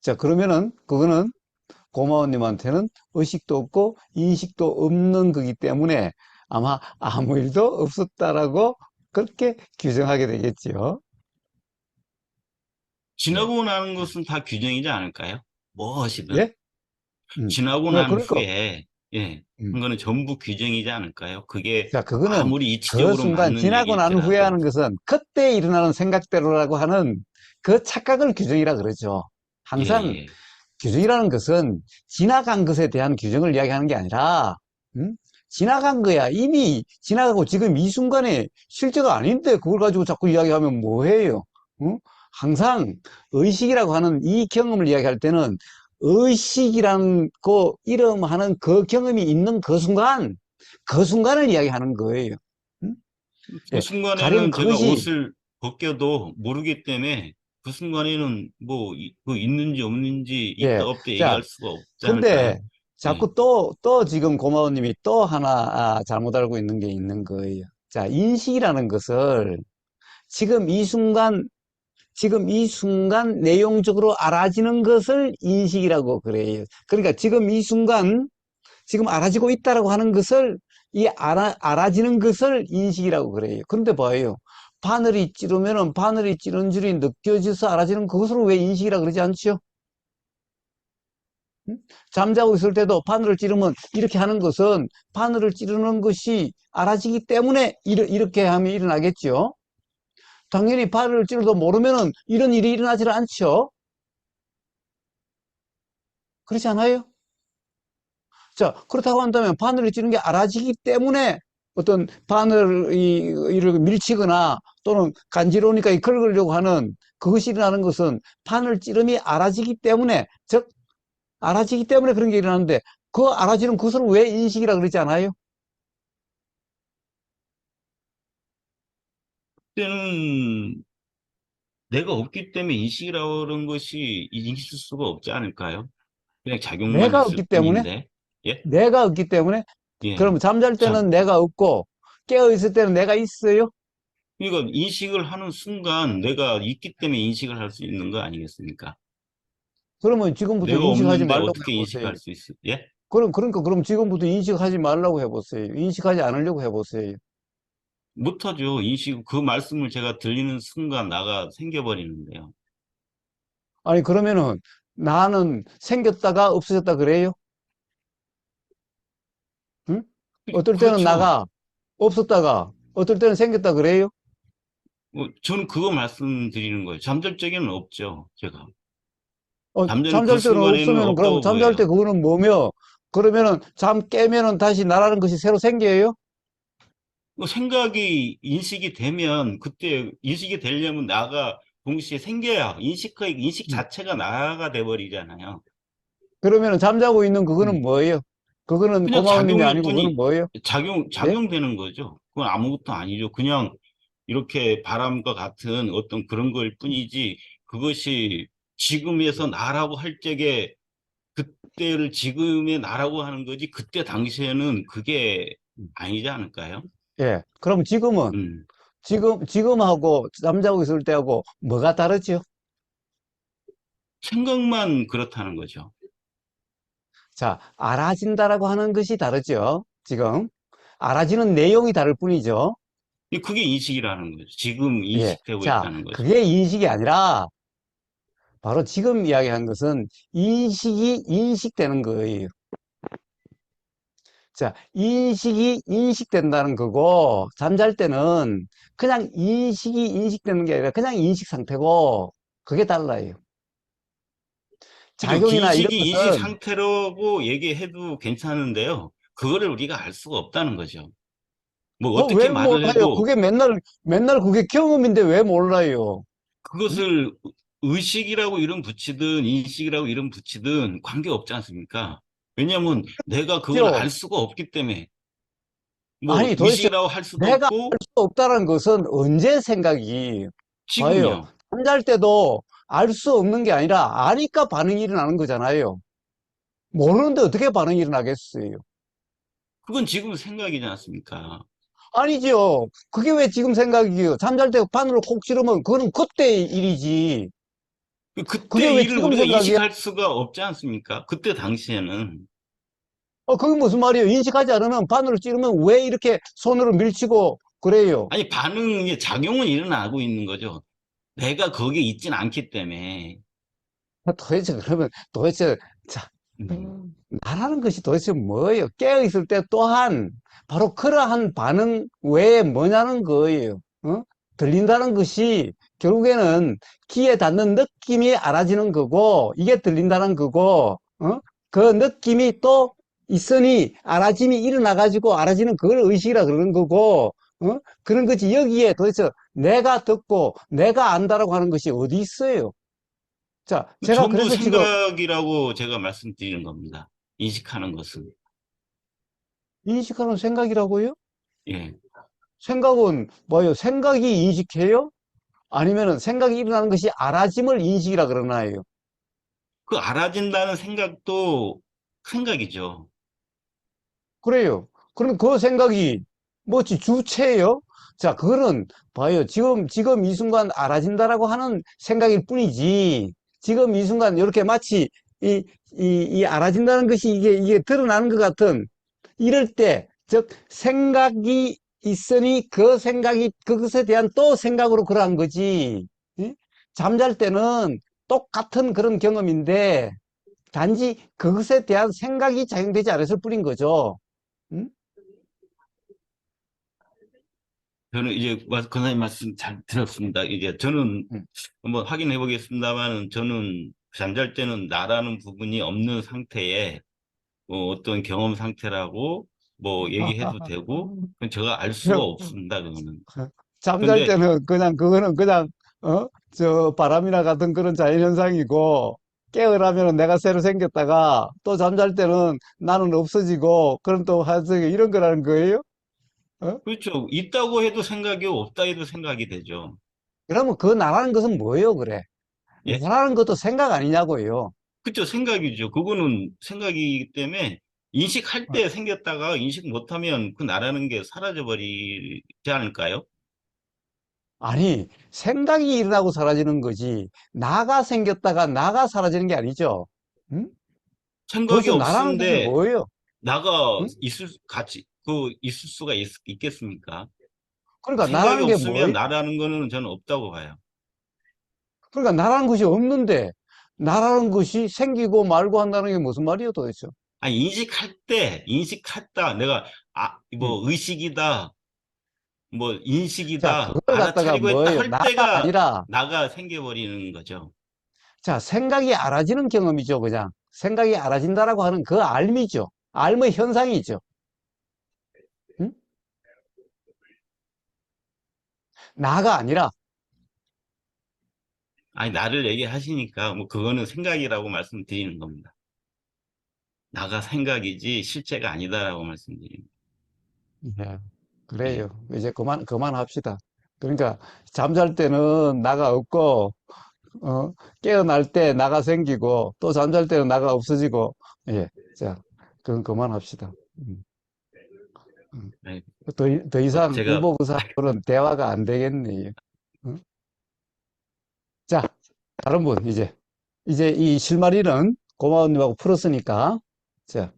자, 그러면은, 그거는 고마원님한테는 의식도 없고 인식도 없는 거기 때문에 아마 아무 일도 없었다라고 그렇게 규정하게 되겠지요. 예. 지나고 나는 것은 다 규정이지 않을까요? 무엇이든. 예? 지나고 난 그러니까, 후에, 예, 한 음. 거는 전부 규정이지 않을까요? 그게 자, 그거는 아무리 그 이치적으로 순간 맞는 지나고 난 후에 얘기일지라도. 하는 것은 그때 일어나는 생각대로라고 하는 그 착각을 규정이라 그러죠. 예, 항상 예. 규정이라는 것은 지나간 것에 대한 규정을 이야기하는 게 아니라, 음? 지나간 거야. 이미 지나가고 지금 이 순간에 실제가 아닌데 그걸 가지고 자꾸 이야기하면 뭐해요? 항상 의식이라고 하는 이 경험을 이야기할 때는 의식이라는 그 이름하는 그 경험이 있는 그 순간을 이야기하는 거예요. 음? 그 예, 가령 순간에는 제가 그것이, 옷을 벗겨도 모르기 때문에 그 순간에는 뭐, 그 있는지 없는지, 있다 예, 없다 얘기할 자, 수가 없지 않을까요? 근데 예. 자꾸 또 지금 고마워님이 또 하나 잘못 알고 있는 게 있는 거예요. 자, 인식이라는 것을 지금 이 순간, 지금 이 순간 내용적으로 알아지는 것을 인식이라고 그래요. 그러니까 지금 이 순간, 지금 알아지고 있다라고 하는 것을, 알아지는 것을 인식이라고 그래요. 그런데 봐요. 바늘이 찌르면은 바늘이 찌른 줄이 느껴져서 알아지는 그것으로 왜 인식이라 그러지 않죠? 응? 잠자고 있을 때도 바늘을 찌르면 이렇게 하는 것은 바늘을 찌르는 것이 알아지기 때문에 이렇게 하면 일어나겠죠. 당연히 바늘을 찌르도 모르면은 이런 일이 일어나질 않죠. 그렇지 않아요? 자, 그렇다고 한다면 바늘을 찌르는 게 알아지기 때문에 어떤 바늘이 이를 밀치거나 또는 간지러우니까 이 긁으려고 하는 그것이 일어나는 것은 바늘 찌름이 알아지기 때문에, 즉 알아지기 때문에 그런 게 일어나는데, 그 알아지는 것을 왜 인식이라 그러지 않아요? 그때는 내가 없기 때문에 인식이라고 그런 것이 있을 수가 없지 않을까요? 그냥 작용만 내가 했을 없기 때문에, 뿐인데, 예? 내가 없기 때문에. 예. 그러면 잠잘 자, 때는 내가 없고 깨어 있을 때는 내가 있어요? 그러니까 인식을 하는 순간 내가 있기 때문에 인식을 할 수 있는 거 아니겠습니까? 그러면 지금부터 내가 인식하지 없는데 말라고 어떻게 해보세요. 인식할 수 있어? 예? 그럼 지금부터 인식하지 말라고 해보세요. 인식하지 않으려고 해보세요. 못하죠. 인식, 그 말씀을 제가 들리는 순간 나가 생겨버리는데요. 아니, 그러면은 나는 생겼다가 없어졌다 그래요? 응? 어떨 때는 그렇죠. 나가 없었다가 어떨 때는 생겼다 그래요? 저는 그거 말씀드리는 거예요. 잠들 적에는 없죠, 제가. 잠자는 그 잠잘 때는 순간에는 없으면 그럼 없다고 잠잘 때 보여요. 그거는 뭐며? 그러면은 잠 깨면은 다시 나라는 것이 새로 생겨요? 생각이 인식이 되면 그때 인식이 되려면 나가 동시에 생겨야 인식 음. 자체가 나가 돼버리잖아요. 그러면은 잠자고 있는 그거는 음. 뭐예요? 그거는 그냥 고마운님이 작용일 아니고 그거는 뿐이 뭐예요? 예? 작용되는 거죠. 그건 아무것도 아니죠. 그냥 이렇게 바람과 같은 어떤 그런 걸 뿐이지 그것이 지금에서 나라고 할 적에 그때를 지금의 나라고 하는 거지 그때 당시에는 그게 아니지 않을까요? 예. 그럼 지금은 음. 지금하고 잠자고 있을 때하고 뭐가 다르죠? 생각만 그렇다는 거죠. 자, 알아진다라고 하는 것이 다르죠. 지금 알아지는 내용이 다를 뿐이죠. 그게 인식이라는 거죠. 지금 예. 인식되고 자, 있다는 거죠. 그게 인식이 아니라 바로 지금 이야기한 것은 인식이 인식되는 거예요. 자, 인식이 인식된다는 거고, 잠잘 때는 그냥 인식이 인식되는 게 아니라 그냥 인식 상태고, 그게 달라요. 그죠? 작용이나 이런 인식이 인식 것은, 상태라고 얘기해도 괜찮은데요. 그거를 우리가 알 수가 없다는 거죠. 뭐 왜 어떻게 말을 몰라요? 해도 그게 맨날 그게 경험인데 왜 몰라요? 응? 그것을 의식이라고 이름 붙이든 인식이라고 이름 붙이든 관계없지 않습니까? 왜냐하면 내가 그걸 알 그죠? 수가 없기 때문에 뭐 아니, 도대체 의식이라고 할 수도 내가 알 없고 수 없다는 것은 언제 생각이, 봐요. 지금요. 잠잘 때도 알 수 없는 게 아니라 아니까 반응이 일어나는 거잖아요. 모르는데 어떻게 반응이 일어나겠어요? 그건 지금 생각이지 않습니까? 아니죠. 그게 왜 지금 생각이에요? 잠잘 때 바늘을 콕 찌르면 그거는 그때의 일이지. 그게 그때 왜 일을 지금 우리가 생각이야? 인식할 수가 없지 않습니까? 그때 당시에는. 그게 무슨 말이에요? 인식하지 않으면 바늘을 찌르면 왜 이렇게 손으로 밀치고 그래요? 아니, 반응이, 작용은 일어나고 있는 거죠. 내가 거기에 있진 않기 때문에. 도대체 그러면 도대체 자, 음. 나라는 것이 도대체 뭐예요? 깨어 있을 때 또한 바로 그러한 반응 외에 뭐냐는 거예요. 들린다는 것이 결국에는 귀에 닿는 느낌이 알아지는 거고 이게 들린다는 거고 그 느낌이 또 있으니 알아짐이 일어나 가지고 알아지는 그걸 의식이라 그러는 거고 그런 거지. 여기에 도대체 내가 듣고 내가 안다라고 하는 것이 어디 있어요? 자, 제가 전부 그래서 지금 생각이라고 제가 말씀드리는 겁니다. 인식하는 것은. 인식하는 생각이라고요? 예. 생각은 뭐예요? 생각이 인식해요? 아니면은 생각이 일어나는 것이 알아짐을 인식이라 그러나요? 그 알아진다는 생각도 생각이죠. 그래요. 그럼 그 생각이 뭐지, 주체요? 자, 그거는 봐요. 지금 이 순간 알아진다라고 하는 생각일 뿐이지. 지금 이 순간 이렇게 마치 이 알아진다는 것이 이게 드러나는 것 같은 이럴 때, 즉, 생각이 있으니 그 생각이 그것에 대한 또 생각으로 그러한 거지. 예? 잠잘 때는 똑같은 그런 경험인데 단지 그것에 대한 생각이 작용되지 않았을 뿐인 거죠. 음? 저는 이제 권사님 말씀 잘 들었습니다. 이제 저는 음. 한번 확인해 보겠습니다만 저는 잠잘 때는 나라는 부분이 없는 상태에 어떤 경험 상태라고 뭐 얘기해도 되고 그건 제가 알 수가 없습니다. 그거는. 잠잘 근데 때는 그냥 그거는 그냥 저 바람이나 같은 그런 자연현상이고 깨어나면 내가 새로 생겼다가 또 잠잘 때는 나는 없어지고 그럼 또 하여튼 이런 거라는 거예요? 어? 그렇죠. 있다고 해도 생각이 없다 해도 생각이 되죠. 그러면 그 나라는 것은 뭐예요, 그래? 예? 나라는 것도 생각 아니냐고요. 그렇죠. 생각이죠. 그거는 생각이기 때문에 인식할 어. 때 생겼다가 인식 못하면 그 나라는 게 사라져 버리지 않을까요? 아니, 생각이 일어나고 사라지는 거지. 나가 생겼다가 나가 사라지는 게 아니죠. 응? 생각이 도대체 나라는 것이 없는데 뭐예요? 나가 응? 있을 수가 있겠습니까? 그러니까 생각이 나라는 게 없으면 뭐예요? 나라는 거는 저는 없다고 봐요. 그러니까 나라는 것이 없는데 나라는 것이 생기고 말고 한다는 게 무슨 말이에요, 도대체? 아니, 인식했다. 내가, 응. 의식이다, 뭐, 자, 인식이다, 그걸 갖다가 알아차리고 했다 뭐예요? 할 나가 때가 아니라, 나가 생겨버리는 거죠. 자, 생각이 알아지는 경험이죠, 그냥. 생각이 알아진다라고 하는 그 알미죠. 알의 현상이죠. 응? 나가 아니라, 아니, 나를 얘기하시니까, 뭐, 그거는 생각이라고 말씀드리는 겁니다. 나가 생각이지 실체가 아니다라고 말씀드립니다. 예, 예. 그래요. 이제 그만합시다. 그러니까 잠잘 때는 나가 없고, 어, 깨어날 때 나가 생기고, 또 잠잘 때는 나가 없어지고, 예, 자, 그건 그만합시다. 음. 예. 더 이상 제가, 우보부사로는 대화가 안 되겠네요. 어? 자, 다른 분, 이제 이 실마리는 고마운님하고 풀었으니까, 자,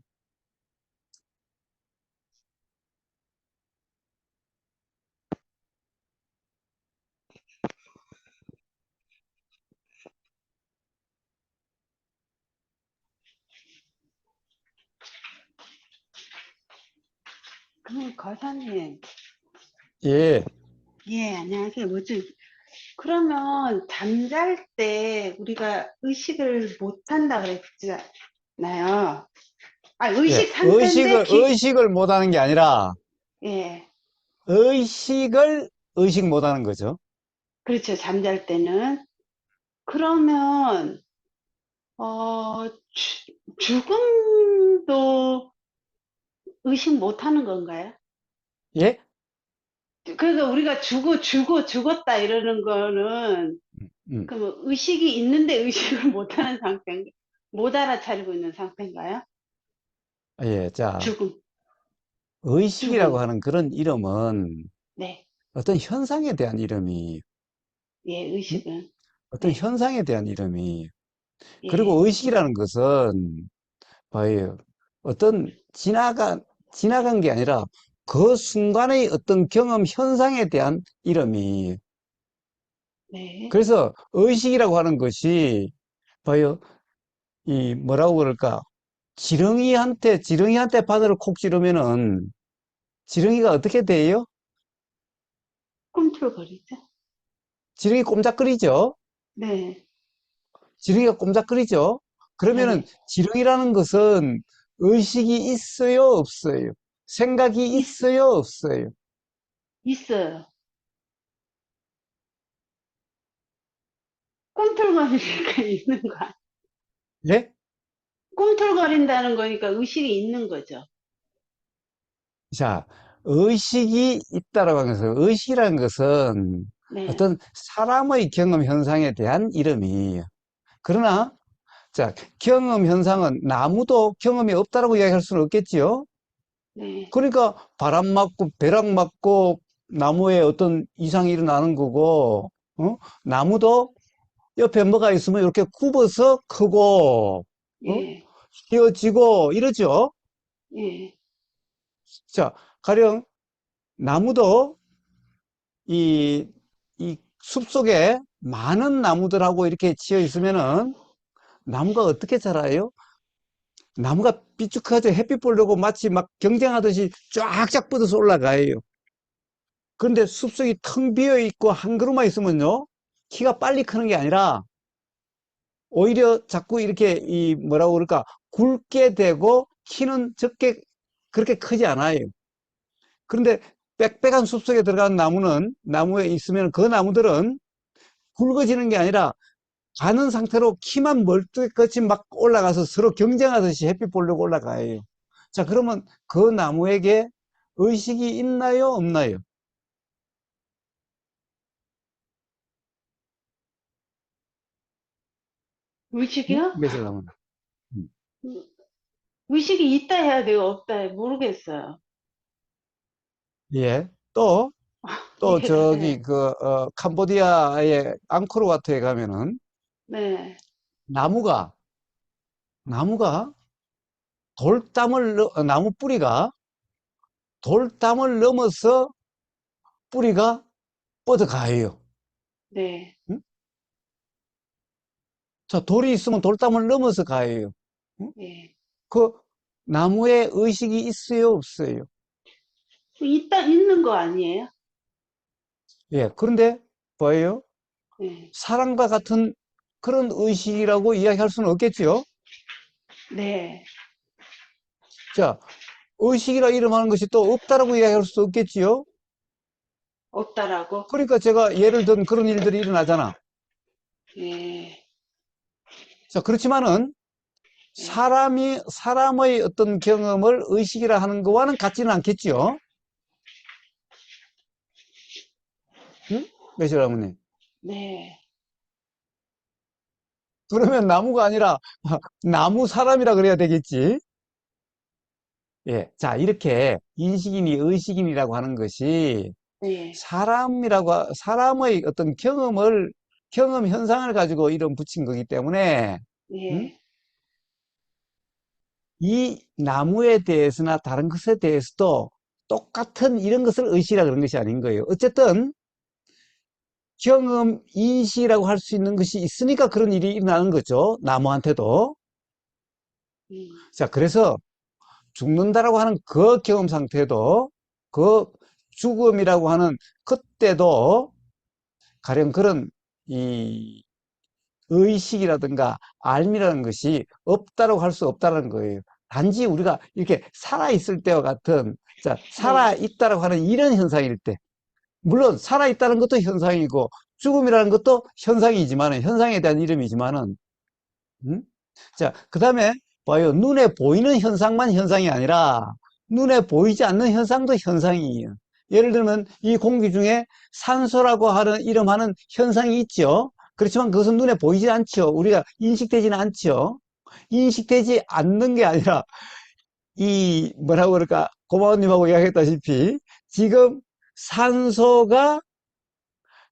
거사님, 예, 예, 안녕하세요. 그러면 잠잘 때 우리가 의식을 못 한다 그랬잖아요. 아, 예, 의식 상태인데 의식을 못하는 게 아니라, 예, 의식 못하는 거죠. 그렇죠. 잠잘 때는. 그러면, 죽음도 의식 못 하는 건가요? 예? 그러니까 우리가 죽었다 이러는 거는, 음. 그럼 의식이 있는데 의식을 못 하는 상태인가? 못 알아차리고 있는 상태인가요? 예, 자, 죽음, 의식이라고 죽음. 하는 그런 이름은 네. 어떤 현상에 대한 이름이, 예, 음? 의식은. 어떤 네, 현상에 대한 이름이, 예, 그리고 의식이라는 것은, 봐요. 어떤 지나간 게 아니라 그 순간의 어떤 경험 현상에 대한 이름이, 네. 그래서 의식이라고 하는 것이, 봐요. 이 뭐라고 그럴까? 지렁이한테 바늘을 콕 찌르면은, 지렁이가 어떻게 돼요? 꿈틀거리죠? 지렁이 꼼짝거리죠? 네, 지렁이가 꼼짝거리죠? 그러면은 네. 지렁이라는 것은 의식이 있어요, 없어요? 생각이 있, 있어요, 없어요? 있어요. 꿈틀거리니까 있는 거. 예? 꿈틀거린다는 거니까 의식이 있는 거죠. 자, 의식이 있다라고 하는 것은, 의식이라는 것은 네, 어떤 사람의 경험 현상에 대한 이름이에요. 그러나, 자, 경험 현상은 나무도 경험이 없다라고 이야기할 수는 없겠지요? 네. 그러니까 바람 맞고 벼락 맞고 나무에 어떤 이상이 일어나는 거고, 어? 나무도 옆에 뭐가 있으면 이렇게 굽어서 크고, 어? 예. 휘어지고 이러죠. 예. 자, 가령 나무도 이, 이 숲속에 많은 나무들하고 이렇게 치여 있으면은 나무가 어떻게 자라요? 나무가 삐죽하죠. 햇빛 보려고 마치 막 경쟁하듯이 쫙쫙 뻗어서 올라가요. 그런데 숲속이 텅 비어 있고 한 그루만 있으면요, 키가 빨리 크는 게 아니라 오히려 자꾸 이렇게 이 뭐라고 그럴까, 굵게 되고 키는 적게 그렇게 크지 않아요. 그런데 빽빽한 숲속에 들어간 나무에 있으면 그 나무들은 굵어지는 게 아니라 가는 상태로 키만 멀뚱같이 막 올라가서 서로 경쟁하듯이 햇빛 보려고 올라가요. 자, 그러면 그 나무에게 의식이 있나요, 없나요? 응? 의식이요? 매실나무. 의식이 있다 해야 돼요? 없다 해야 모르겠어요. 예. 또 네. 저기 캄보디아의 앙코르와트에 가면은 네. 나무가 나무가 나무 뿌리가 돌담을 넘어서 뿌리가 뻗어가요. 네. 응? 자, 돌이 있으면 돌담을 넘어서 가요. 응? 네. 그 나무에 의식이 있어요, 없어요? 있는 거 아니에요? 예. 그런데 뭐예요? 네. 사람과 같은 그런 의식이라고 이야기할 수는 없겠지요. 네. 자, 의식이라 이름하는 것이 또 없다라고 이야기할 수 없겠지요. 없다라고? 그러니까 제가 예를 든 그런 일들이 일어나잖아. 네. 자, 그렇지만은 네. 사람의 어떤 경험을 의식이라 하는 것과는 같지는 않겠지요. 응? 매실아버님. 네. 그러면 나무가 아니라 나무 사람이라 그래야 되겠지. 예. 자, 이렇게 인식이니 의식이니라고 하는 것이 네. 사람의 어떤 경험 현상을 가지고 이름 붙인 거기 때문에, 음? 네. 이 나무에 대해서나 다른 것에 대해서도 똑같은 이런 것을 의식이라 그런 것이 아닌 거예요. 어쨌든, 경험, 인식이라고 할 수 있는 것이 있으니까 그런 일이 일어나는 거죠. 나무한테도. 자, 그래서 죽는다라고 하는 그 경험 상태도, 그 죽음이라고 하는 그때도 가령 그런 이 의식이라든가 알미라는 것이 없다라고 할 수 없다는 거예요. 단지 우리가 이렇게 살아있을 때와 같은, 자, 네. 살아있다라고 하는 이런 현상일 때, 물론 살아있다는 것도 현상이고 죽음이라는 것도 현상이지만은, 현상에 대한 이름이지만은, 음? 자, 그 다음에 봐요. 눈에 보이는 현상만 현상이 아니라 눈에 보이지 않는 현상도 현상이에요. 예를 들면 이 공기 중에 산소라고 하는 이름하는 현상이 있죠. 그렇지만 그것은 눈에 보이지 않죠. 우리가 인식되지는 않죠. 인식되지 않는 게 아니라 이 뭐라고 그럴까, 고마워님하고 이야기했다시피 지금 산소가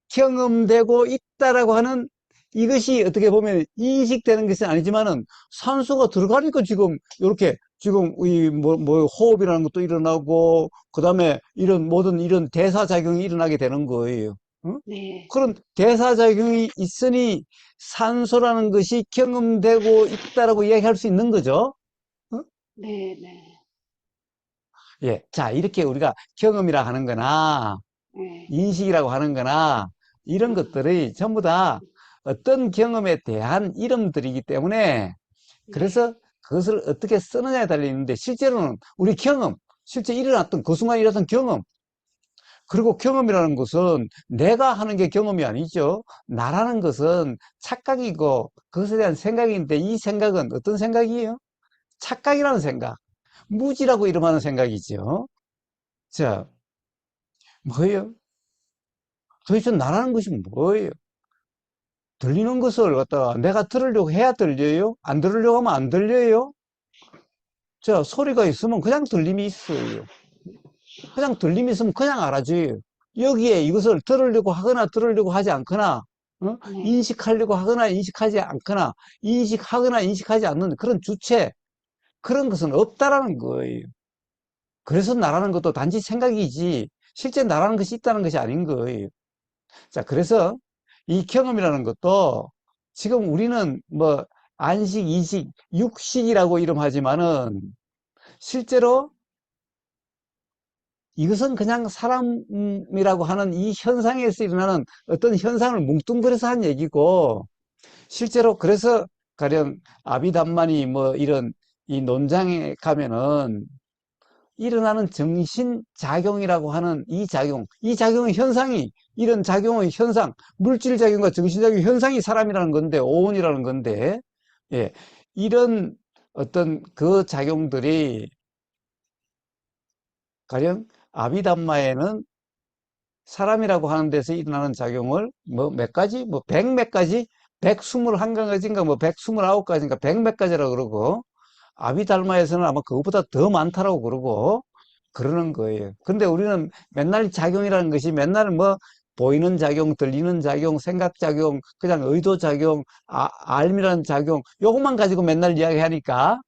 경험되고 있다라고 하는 이것이 어떻게 보면 인식되는 것은 아니지만은 산소가 들어가니까 지금 이렇게 지금 이 호흡이라는 것도 일어나고 그다음에 이런 모든 이런 대사작용이 일어나게 되는 거예요. 어? 네. 그런 대사작용이 있으니 산소라는 것이 경험되고 있다라고 이야기할 수 있는 거죠. 어? 네. 네. 예. 자, 이렇게 우리가 경험이라 하는 거나 네. 인식이라고 하는 거나 이런 것들이 전부 다 어떤 경험에 대한 이름들이기 때문에 네. 그래서 그것을 어떻게 쓰느냐에 달려 있는데 실제로는 우리 경험, 실제 일어났던 그 순간 일어났던 경험, 그리고 경험이라는 것은 내가 하는 게 경험이 아니죠. 나라는 것은 착각이고 그것에 대한 생각인데 이 생각은 어떤 생각이에요? 착각이라는 생각, 무지라고 이름하는 생각이죠. 자, 뭐예요? 도대체 나라는 것이 뭐예요? 들리는 것을 갖다가 내가 들으려고 해야 들려요? 안 들으려고 하면 안 들려요? 자, 소리가 있으면 그냥 들림이 있어요. 그냥 들림이 있으면 그냥 알아줘요. 여기에 이것을 들으려고 하거나 들으려고 하지 않거나, 네. 인식하려고 하거나 인식하지 않거나, 인식하거나 인식하지 않는 그런 주체, 그런 것은 없다라는 거예요. 그래서 나라는 것도 단지 생각이지, 실제 나라는 것이 있다는 것이 아닌 거예요. 자, 그래서 이 경험이라는 것도 지금 우리는 뭐 안식, 이식, 육식이라고 이름하지만은 실제로 이것은 그냥 사람이라고 하는 이 현상에서 일어나는 어떤 현상을 뭉뚱그려서 한 얘기고, 실제로 그래서 가령 아비담만이 뭐 이런 이 논장에 가면은 일어나는 정신작용이라고 하는 이 작용의 현상이, 이런 작용의 현상, 물질작용과 정신작용 현상이 사람이라는 건데, 오온이라는 건데, 예, 이런 어떤 그 작용들이 가령 아비담마에는 사람이라고 하는 데서 일어나는 작용을 뭐 몇 가지? 뭐 백 몇 가지? 121가지인가 뭐 129가지인가 백 몇 가지라고 그러고, 아비달마에서는 아마 그것보다 더 많다라고 그러고 그러는 거예요. 근데 우리는 맨날 작용이라는 것이 맨날 뭐 보이는 작용, 들리는 작용, 생각 작용, 그냥 의도 작용, 알미라는 작용, 요것만 가지고 맨날 이야기하니까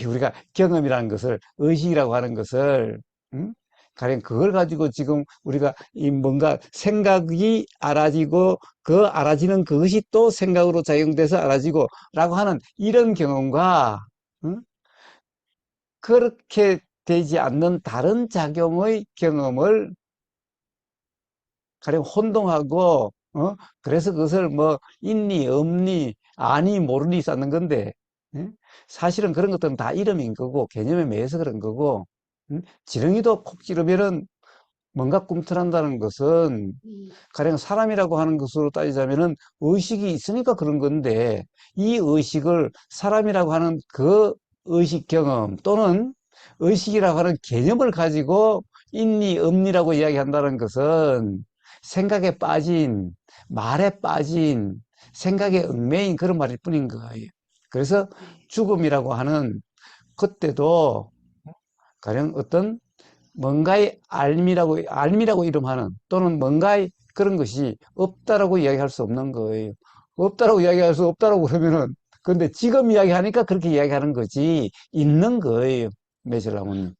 우리가 경험이라는 것을, 의식이라고 하는 것을, 응? 가령 그걸 가지고 지금 우리가 이 뭔가 생각이 알아지고 그 알아지는 그것이 또 생각으로 작용돼서 알아지고 라고 하는 이런 경험과, 응? 그렇게 되지 않는 다른 작용의 경험을 가령 혼동하고, 그래서 그것을 뭐 있니 없니 아니 모르니 쌓는 건데, 응? 사실은 그런 것들은 다 이름인 거고 개념에 매여서 그런 거고, 응? 지렁이도 콕 찌르면은 뭔가 꿈틀한다는 것은 음, 가령 사람이라고 하는 것으로 따지자면은 의식이 있으니까 그런 건데, 이 의식을 사람이라고 하는 그 의식 경험 또는 의식이라고 하는 개념을 가지고 있니 없니라고 이야기한다는 것은 생각에 빠진, 말에 빠진, 생각에 얽매인 그런 말일 뿐인 거예요. 그래서 네. 죽음이라고 하는 그때도 가령 어떤 뭔가의 알미라고 이름하는 또는 뭔가의 그런 것이 없다라고 이야기할 수 없는 거예요. 없다라고 이야기할 수 없다라고 그러면은, 근데 지금 이야기하니까 그렇게 이야기하는 거지, 있는 거예요. 메실라문님.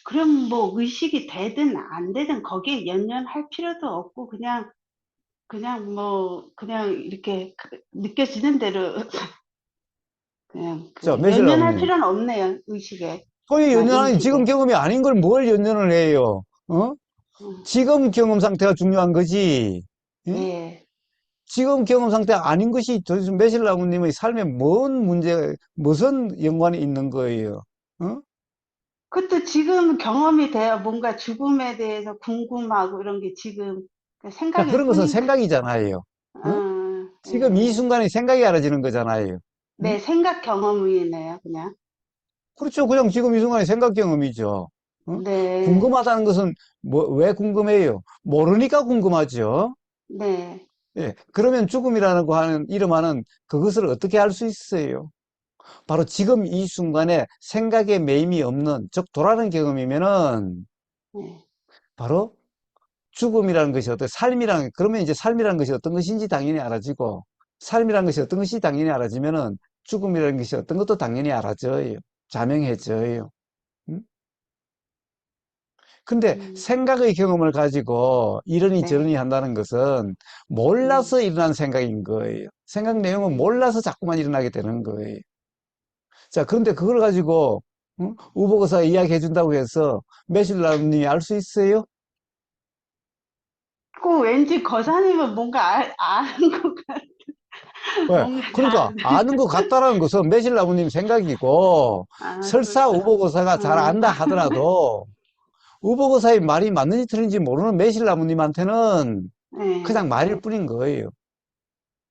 그럼 뭐 의식이 되든 안 되든 거기에 연연할 필요도 없고 그냥 뭐 그냥 이렇게 느껴지는 대로 그냥 자, 연연할 메실라문님. 필요는 없네요. 의식에. 소위 연연하는 지금 인식에. 경험이 아닌 걸 뭘 연연을 해요? 음, 지금 경험 상태가 중요한 거지. 예? 예. 지금 경험 상태가 아닌 것이 도대체 메실라문님의 삶에 뭔 문제, 무슨 연관이 있는 거예요? 어? 그것도 지금 경험이 돼야 뭔가 죽음에 대해서 궁금하고 이런 게 지금 자, 그런 생각일 것은 뿐인데. 생각이잖아요. 어? 지금 이 예. 순간에 생각이 알아지는 거잖아요. 응? 네, 생각 경험이네요, 그냥. 그렇죠. 그냥 지금 이 순간에 생각 경험이죠. 어? 네, 궁금하다는 것은 뭐, 왜 궁금해요? 모르니까 궁금하죠. 네, 예. 그러면 죽음이라는 거 하는, 이름하는 그것을 어떻게 알 수 있어요? 바로 지금 이 순간에 생각에 매임이 없는, 즉, 돌아는 경험이면은 네. 바로 죽음이라는 것이 그러면 이제 삶이라는 것이 어떤 것인지 당연히 알아지고, 삶이라는 것이 어떤 것이 당연히 알아지면은 죽음이라는 것이 어떤 것도 당연히 알아져요. 자명해져요. 음? 근데 음, 생각의 경험을 가지고 이러니 네, 저러니 한다는 것은 음, 몰라서 일어난 생각인 거예요. 생각 내용은 음. 몰라서 자꾸만 일어나게 되는 거예요. 자, 그런데 그걸 가지고, 우보고사 이야기해 준다고 해서 매실라님이 알 수 있어요? 꼭 왠지 거사님은 뭔가 아는 것 같아. 왜? 뭔가 다, 그러니까 아는 것 같다라는 것은 매실나무님 생각이고, 설사 그렇죠. 우보고사가 잘 음, 안다 하더라도 우보고사의 말이 맞는지 틀린지 모르는 매실나무님한테는 네, 그냥 말일 뿐인 거예요.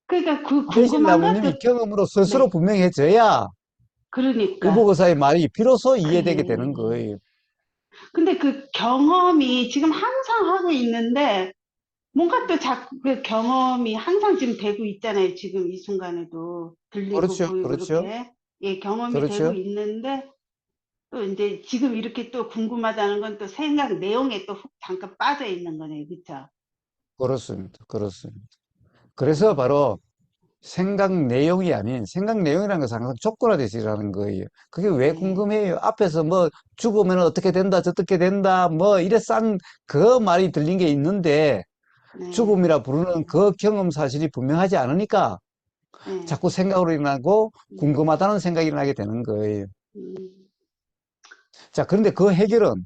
그러니까 그 궁금한 매실나무님이 것도, 경험으로 스스로 네, 분명해져야 그러니까. 우보고사의 말이 비로소 이해되게 그래. 되는 거예요. 근데 그 경험이 지금 항상 하고 있는데, 뭔가 또 자꾸 그 경험이 항상 지금 되고 있잖아요. 지금 이 순간에도 들리고 그렇죠, 보이고 그렇죠, 이렇게. 예, 경험이 되고 그렇죠. 있는데, 또 이제 지금 이렇게 또 궁금하다는 건 또 생각 내용에 또 훅 잠깐 빠져 있는 거네요. 그쵸? 그렇습니다. 그렇습니다. 그래서 어, 바로 생각 내용이 아닌 생각 내용이라는 것은 항상 조건화되시라는 거예요. 그게 왜 네, 궁금해요? 앞에서 뭐 죽으면 어떻게 된다, 저떻게 된다, 뭐 이래 싼 그 말이 들린 게 있는데 네, 죽음이라 부르는 그 경험 사실이 분명하지 않으니까 네, 자꾸 생각으로 일어나고 음, 궁금하다는 생각이 일어나게 되는 거예요. 음, 자, 그런데 그 해결은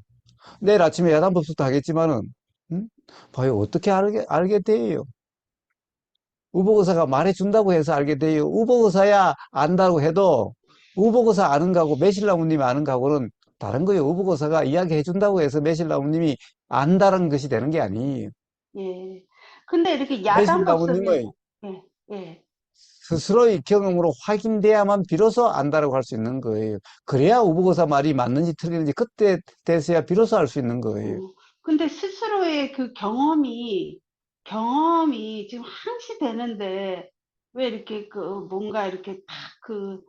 내일 아침에 야단법석도 하겠지만은, 봐요. 어떻게 알게 돼요? 우보의사가 말해준다고 해서 알게 돼요. 우보의사야 안다고 해도 우보의사 아는 거하고 매실나무님이 아는 거하고는 다른 거예요. 우보의사가 이야기해준다고 해서 매실나무님이 안다는 것이 되는 게 아니에요. 예. 근데 이렇게 야단법석이, 매실나무님의 예, 예. 스스로의 경험으로 확인돼야만 비로소 안다라고 할 수 있는 거예요. 그래야 우보의사 말이 맞는지 틀리는지 그때 돼서야 비로소 알 수 있는 거예요. 근데 스스로의 그 경험이 지금 항시되는데, 왜 이렇게 그 뭔가 이렇게 딱 그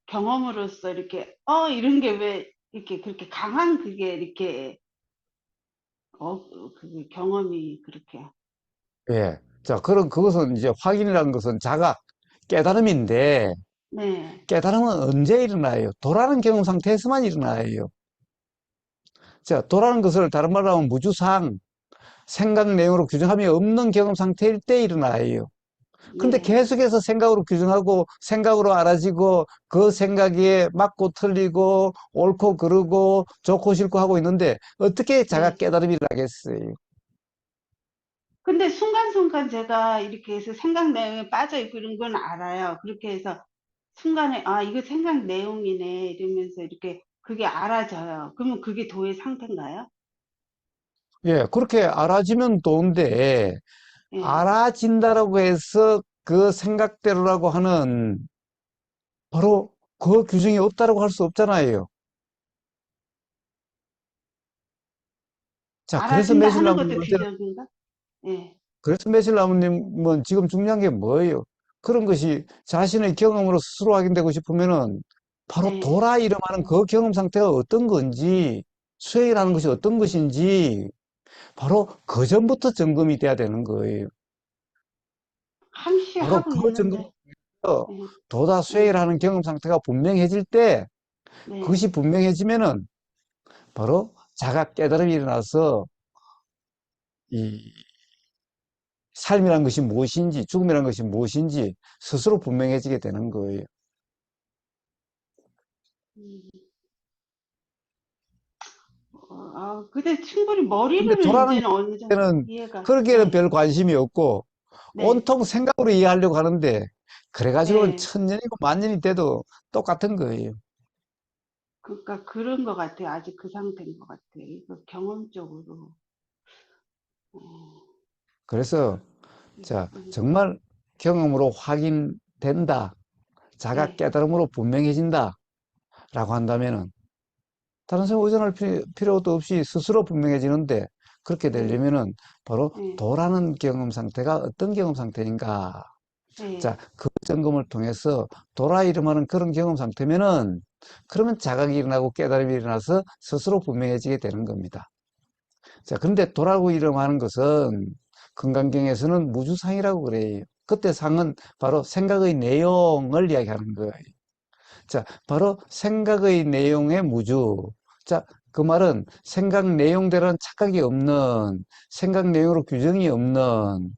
경험으로서 이렇게, 이런 게 왜 이렇게 그렇게 강한 그게 이렇게, 그 경험이 그렇게, 예. 자, 그것은 이제 확인이라는 것은 자각, 깨달음인데, 네, 깨달음은 언제 일어나요? 도라는 경험 상태에서만 일어나요. 자, 도라는 것을 다른 말로 하면 무주상, 생각 내용으로 규정함이 없는 경험 상태일 때 일어나요. 근데 네, 계속해서 생각으로 규정하고 생각으로 알아지고 그 생각에 맞고 틀리고 옳고 그르고 좋고 싫고 하고 있는데 어떻게 자각 네. 깨달음이 일어나겠어요? 근데 순간순간 제가 이렇게 해서 생각 내용에 빠져 있고 이런 건 알아요. 그렇게 해서 순간에, 이거 생각 내용이네, 이러면서 이렇게 그게 알아져요. 그러면 그게 도의 상태인가요? 예, 그렇게 알아지면 좋은데 예. 알아진다라고 해서 그 생각대로라고 하는 바로 그 규정이 없다라고 할 수 없잖아요. 자, 알아진다 하는 것도 규정인가? 예. 그래서 매실나무님은 지금 중요한 게 뭐예요? 그런 것이 자신의 경험으로 스스로 확인되고 싶으면은 바로 예. 도라 이름하는 그 경험 상태가 어떤 건지, 수행이라는 것이 예. 어떤 것인지, 바로 그 전부터 점검이 돼야 되는 거예요. 항시 바로 하고 그 점검부터 있는데. 예. 도다 예. 수행이라는 경험 상태가 분명해질 때, 네. 그것이 분명해지면은 바로 자각 깨달음이 일어나서 이 삶이란 것이 무엇인지, 죽음이란 것이 무엇인지 스스로 분명해지게 되는 거예요. 음, 근데 충분히 근데 머리로는 도라는 이제는 어느 정도 게는 이해가, 그러기에는 예. 별 관심이 없고 네. 온통 생각으로 이해하려고 하는데 그래가지고는 네. 천년이고 만년이 돼도 똑같은 거예요. 그러니까 그런 것 같아요. 아직 그 상태인 것 같아요. 이거 경험적으로. 어, 그래서 자 음, 정말 경험으로 확인된다, 자각 네. 깨달음으로 분명해진다라고 한다면은 다른 사람 의존할 필요도 없이 스스로 분명해지는데 그렇게 네. 되려면은 바로 네. 도라는 경험 상태가 어떤 경험 상태인가. 자, 네. 그 점검을 통해서 도라 이름하는 그런 경험 상태면은 그러면 자각이 일어나고 깨달음이 일어나서 스스로 분명해지게 되는 겁니다. 자, 그런데 도라고 이름하는 것은 금강경에서는 무주상이라고 그래요. 그때 상은 바로 생각의 내용을 이야기하는 거예요. 자, 바로 생각의 내용의 무주. 자, 그 말은 생각 내용대로는 착각이 없는, 생각 내용으로 규정이 없는,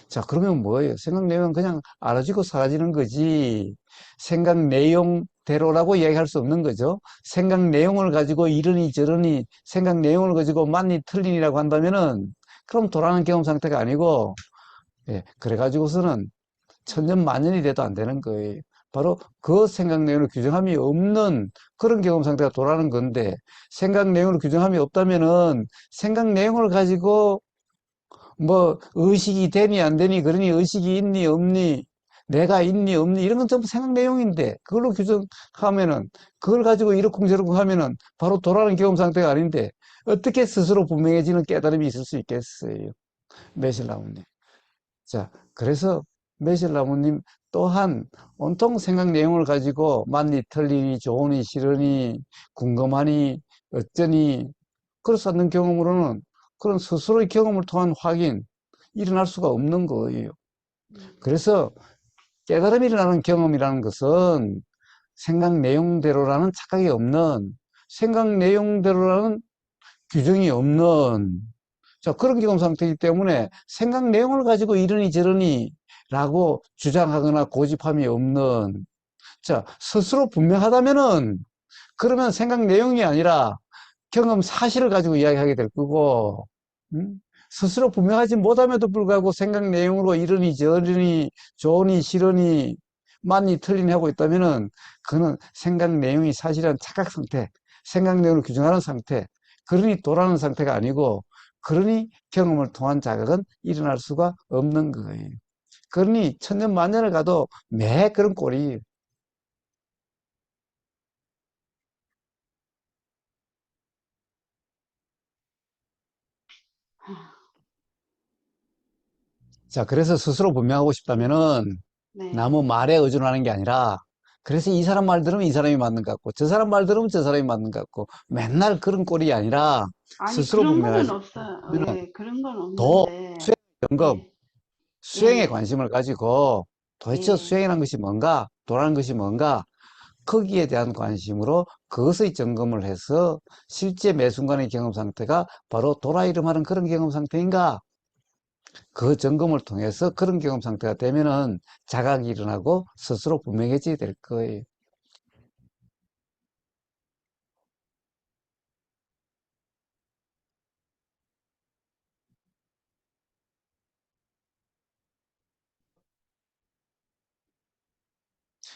자, 그러면 뭐예요? 생각 내용은 그냥 알아지고 사라지는 거지. 생각 내용대로라고 이야기할 수 없는 거죠. 생각 내용을 가지고 이러니 저러니, 생각 내용을 가지고 맞니 틀리니라고 한다면은, 그럼 돌아가는 경험 상태가 아니고, 예, 그래가지고서는 천년 만년이 돼도 안 되는 거예요. 바로 그 생각 내용을 규정함이 없는 그런 경험 상태가 돌아가는 건데, 생각 내용을 규정함이 없다면은, 생각 내용을 가지고 뭐 의식이 되니 안 되니 그러니 의식이 있니 없니 내가 있니 없니 이런 건 전부 생각 내용인데 그걸로 규정하면은 그걸 가지고 이러쿵저러쿵 하면은 바로 돌아가는 경험 상태가 아닌데 어떻게 스스로 분명해지는 깨달음이 있을 수 있겠어요. 매실 나오네. 자, 그래서 매실나무님 또한 온통 생각 내용을 가지고 맞니 틀리니 좋으니 싫으니 궁금하니 어쩌니 그럴 수 없는 경험으로는 그런 스스로의 경험을 통한 확인 일어날 수가 없는 거예요. 그래서 깨달음이 일어나는 경험이라는 것은 생각 내용대로라는 착각이 없는 생각 내용대로라는 규정이 없는 자, 그런 경험 상태이기 때문에 생각 내용을 가지고 이러니 저러니 라고 주장하거나 고집함이 없는 자, 스스로 분명하다면은 그러면 생각 내용이 아니라 경험 사실을 가지고 이야기하게 될 거고 스스로 분명하지 못함에도 불구하고 생각 내용으로 이러니 저러니 좋으니 싫으니 맞니 틀리니 하고 있다면은 그는 생각 내용이 사실은 착각 상태 생각 내용을 규정하는 상태 그러니 도라는 상태가 아니고 그러니 경험을 통한 자각은 일어날 수가 없는 거예요. 그러니 천년 만년을 가도 매 그런 꼴이 자 그래서 스스로 분명하고 싶다면은 네. 남의 말에 의존하는 게 아니라 그래서 이 사람 말 들으면 이 사람이 맞는 것 같고 저 사람 말 들으면 저 사람이 맞는 것 같고 맨날 그런 꼴이 아니라 아니, 스스로 그런 거는 분명하시면 없어요. 예, 그런 건 도 없는데. 수행 점검 예, 수행에 예, 관심을 가지고 도대체 예. 수행이라는 것이 뭔가 도라는 것이 뭔가 거기에 대한 관심으로 그것의 점검을 해서 실제 매 순간의 경험 상태가 바로 도라 이름하는 그런 경험 상태인가 그 점검을 통해서 그런 경험 상태가 되면은 자각이 일어나고 스스로 분명해지게 될 거예요.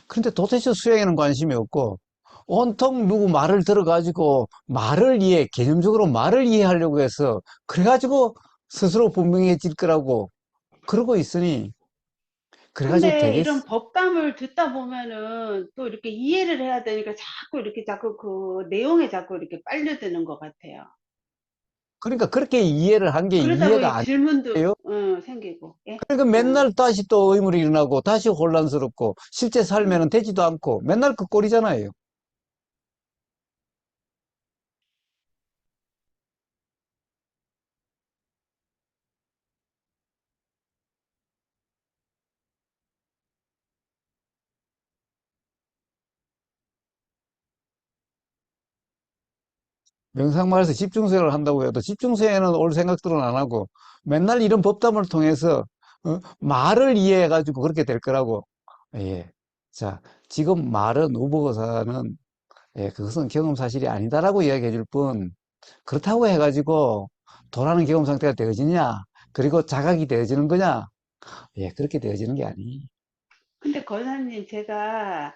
그런데 도대체 수행에는 관심이 없고 온통 누구 말을 들어가지고 말을 개념적으로 말을 이해하려고 해서 그래가지고 스스로 분명해질 거라고 그러고 있으니 그래가지고 근데 이런 되겠어. 법담을 듣다 보면은 또 이렇게 이해를 해야 되니까 자꾸 그 내용에 자꾸 이렇게 빨려드는 것 같아요. 그러니까 그렇게 이해를 한 게 그러다 보니 이해가 질문도 아니에요. 생기고, 예? 그러니까 맨날 다시 또 의문이 일어나고 다시 혼란스럽고 실제 삶에는 음. 되지도 않고 맨날 그 꼴이잖아요. 명상말에서 집중수행을 한다고 해도 집중수행에는 올 생각들은 안 하고 맨날 이런 법담을 통해서 말을 이해해가지고 그렇게 될 거라고. 예. 자, 지금 말은 우보거사는 예, 그것은 경험 사실이 아니다라고 이야기해 줄 뿐 그렇다고 해가지고 도라는 경험 상태가 되어지냐 그리고 자각이 되어지는 거냐 예, 그렇게 되어지는 게 아니. 근데 권사님, 제가,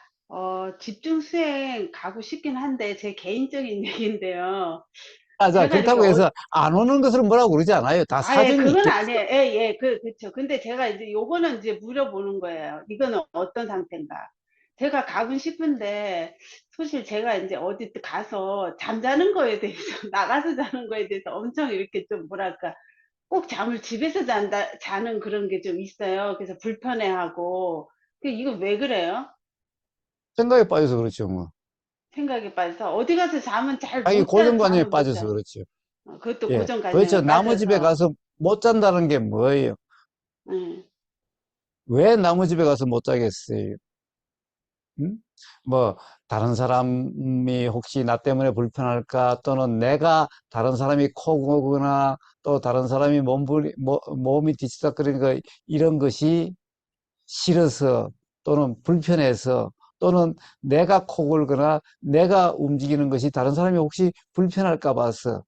집중 수행 가고 싶긴 한데, 제 개인적인 얘기인데요. 자, 제가 이렇게 그렇다고 해서 안 오는 것을 뭐라고 그러지 않아요. 다 아예 사정이 그건 있겠. 아니에요. 예, 예, 그쵸. 근데 제가 이제 요거는 이제 물어보는 거예요. 이거는 어떤 상태인가? 제가 가고 싶은데, 사실 제가 이제 어디 가서 잠자는 거에 대해서, 나가서 자는 거에 대해서 엄청 이렇게 좀 뭐랄까, 꼭 잠을 집에서 자는 그런 게 좀 있어요. 그래서 불편해하고. 이거 왜 그래요? 생각에 빠져서 그렇죠, 뭐. 생각에 빠져서. 어디 가서 잠은 잘 자기 못 자, 고정관념에 잠을 못 빠져서 자. 그렇죠. 그것도 예. 도대체 고정관념에 남의 집에 빠져서. 가서 못 잔다는 게 뭐예요? 음, 왜 남의 집에 가서 못 자겠어요? 음? 뭐, 다른 사람이 혹시 나 때문에 불편할까? 또는 내가 다른 사람이 코 고거나 또 다른 사람이 몸이 뒤치다거리는 이런 것이 싫어서 또는 불편해서 또는 내가 코 골거나 내가 움직이는 것이 다른 사람이 혹시 불편할까 봐서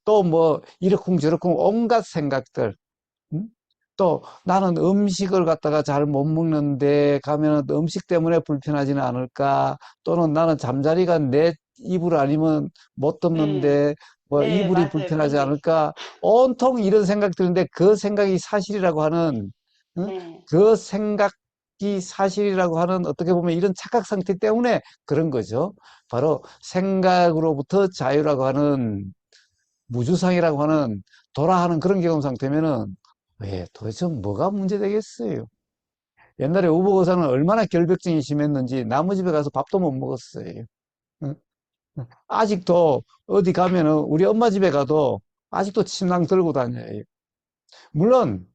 또 뭐 이러쿵저러쿵 온갖 생각들 음? 또 나는 음식을 갖다가 잘 못 먹는데 가면은 음식 때문에 불편하지는 않을까 또는 나는 잠자리가 내 이불 아니면 못 예, 덮는데 뭐 예, 이불이 맞아요. 불편하지 그런 게 있어요. 않을까 온통 이런 생각들인데 그 생각이 사실이라고 하는 예, 그 생각이 사실이라고 하는 어떻게 보면 이런 착각 상태 때문에 그런 거죠. 바로 생각으로부터 자유라고 하는 무주상이라고 하는 도라하는 그런 경험 상태면은 왜 도대체 뭐가 문제 되겠어요? 옛날에 우복 의사는 얼마나 결벽증이 심했는지 남의 집에 가서 밥도 못 먹었어요. 응? 아직도 어디 가면은 우리 엄마 집에 가도 아직도 침낭 들고 다녀요. 물론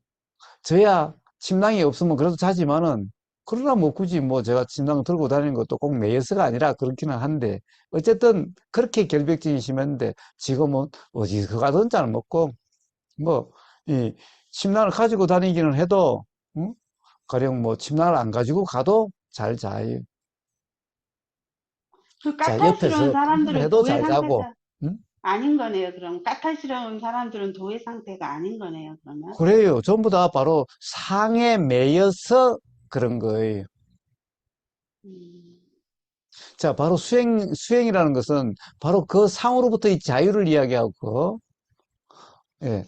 저야 침낭이 없으면 그래도 자지만은 그러나 뭐 굳이 뭐 제가 침낭 들고 다니는 것도 꼭 매여서가 아니라 그렇기는 한데 어쨌든 그렇게 결벽증이 심했는데 지금은 어디서 가든지 안 먹고 뭐 이 침낭을 가지고 다니기는 해도 응? 가령 뭐 침낭을 안 가지고 가도 잘 자요. 그 자, 까탈스러운 옆에서 사람들은 통화해도 도의 잘 자고 상태가 응? 아닌 거네요. 그럼 까탈스러운 사람들은 도의 상태가 아닌 거네요. 그러면. 그래요. 전부 다 바로 상에 매여서 그런 거예요. 음, 자, 바로 수행이라는 것은 바로 그 상으로부터 이 자유를 이야기하고, 예,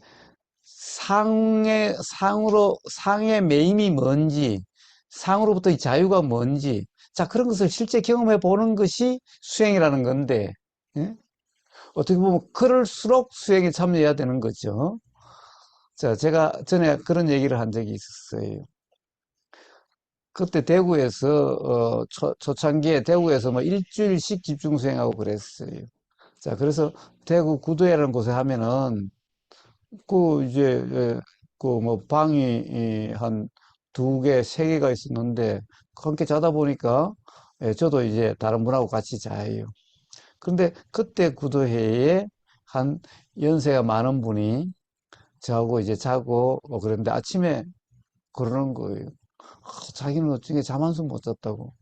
상의 매임이 뭔지, 상으로부터 이 자유가 뭔지, 자, 그런 것을 실제 경험해 보는 것이 수행이라는 건데, 예? 어떻게 보면 그럴수록 수행에 참여해야 되는 거죠. 자, 제가 전에 그런 얘기를 한 적이 있었어요. 그때 대구에서, 초창기에 대구에서 뭐 일주일씩 집중 수행하고 그랬어요. 자, 그래서 대구 구도회라는 곳에 하면은, 그, 이제, 그, 뭐, 방이 한 두 개, 세 개가 있었는데, 함께 자다 보니까, 저도 이제 다른 분하고 같이 자요. 그런데 그때 구도회에 한 연세가 많은 분이 저하고 이제 자고, 그랬는데 아침에 그러는 거예요. 자기는 어쩌게 잠 한숨 못 잤다고.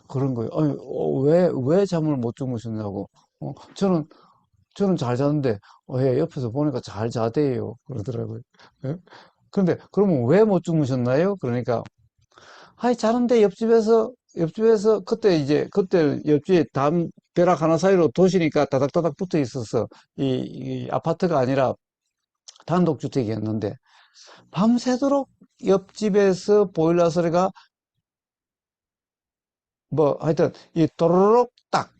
그런 거예요. 아니, 왜 잠을 못 주무셨냐고. 저는 잘 자는데, 예, 옆에서 보니까 잘 자대요. 그러더라고요. 예? 그런데, 그러면 왜 못 주무셨나요? 그러니까, 아이, 자는데 옆집에서, 그때 옆집에 벼락 하나 사이로 도시니까 다닥다닥 붙어 있어서, 이 아파트가 아니라 단독주택이었는데, 밤새도록 옆집에서 보일러 소리가 뭐 하여튼 이 또르륵 딱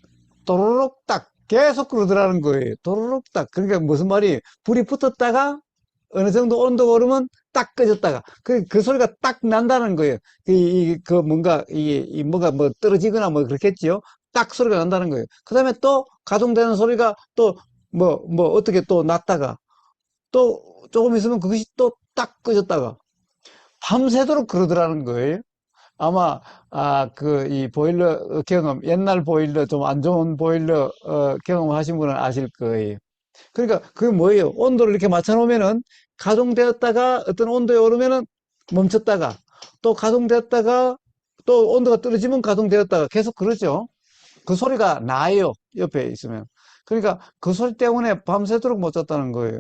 또르륵 딱 계속 그러더라는 거예요. 또르륵 딱. 그러니까 무슨 말이 불이 붙었다가 어느 정도 온도가 오르면 딱 꺼졌다가 그 소리가 딱 난다는 거예요. 그 뭔가 이 뭐가 뭐 떨어지거나 뭐 그렇겠지요. 딱 소리가 난다는 거예요. 그다음에 또 가동되는 소리가 또 뭐 어떻게 또 났다가 또 조금 있으면 그것이 또 딱 꺼졌다가 밤새도록 그러더라는 거예요. 아마 이 보일러 경험, 옛날 보일러 좀 안 좋은 보일러 경험하신 분은 아실 거예요. 그러니까 그게 뭐예요? 온도를 이렇게 맞춰 놓으면은 가동되었다가 어떤 온도에 오르면은 멈췄다가 또 가동되었다가 또 온도가 떨어지면 가동되었다가 계속 그러죠. 그 소리가 나요. 옆에 있으면. 그러니까 그 소리 때문에 밤새도록 못 잤다는 거예요.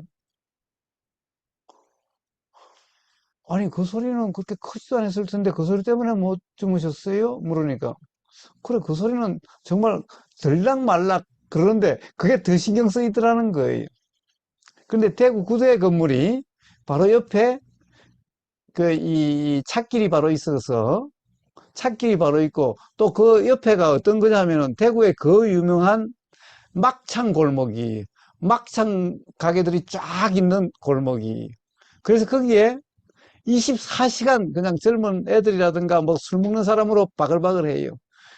아니, 그 소리는 그렇게 크지도 않았을 텐데 그 소리 때문에 못 주무셨어요? 물으니까. 그래, 그 소리는 정말 들락말락 그러는데 그게 더 신경 쓰이더라는 거예요. 근데 대구 구도의 건물이 바로 옆에 이 찻길이 바로 있어서 찻길이 바로 있고 또 그 옆에가 어떤 거냐면은 대구의 그 유명한 막창 골목이 막창 가게들이 쫙 있는 골목이 그래서 거기에 24시간 그냥 젊은 애들이라든가 뭐 술 먹는 사람으로 바글바글해요.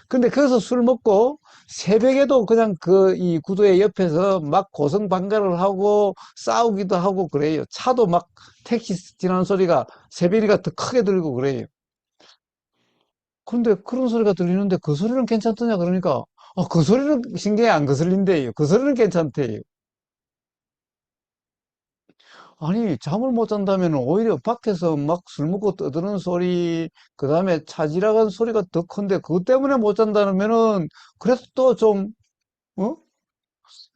근데 거기서 술 먹고 새벽에도 그냥 이 구도의 옆에서 막 고성방가를 하고 싸우기도 하고 그래요. 차도 막 택시 지나는 소리가 새벽이니까 더 크게 들리고 그래요. 근데 그런 소리가 들리는데 그 소리는 괜찮더냐 그러니까 그 소리는 신경이 안 거슬린대요. 그 소리는 괜찮대요. 아니, 잠을 못 잔다면 오히려 밖에서 막 술 먹고 떠드는 소리, 그 다음에 차 지나가는 소리가 더 큰데, 그것 때문에 못 잔다면은, 그래도 또 좀, 어?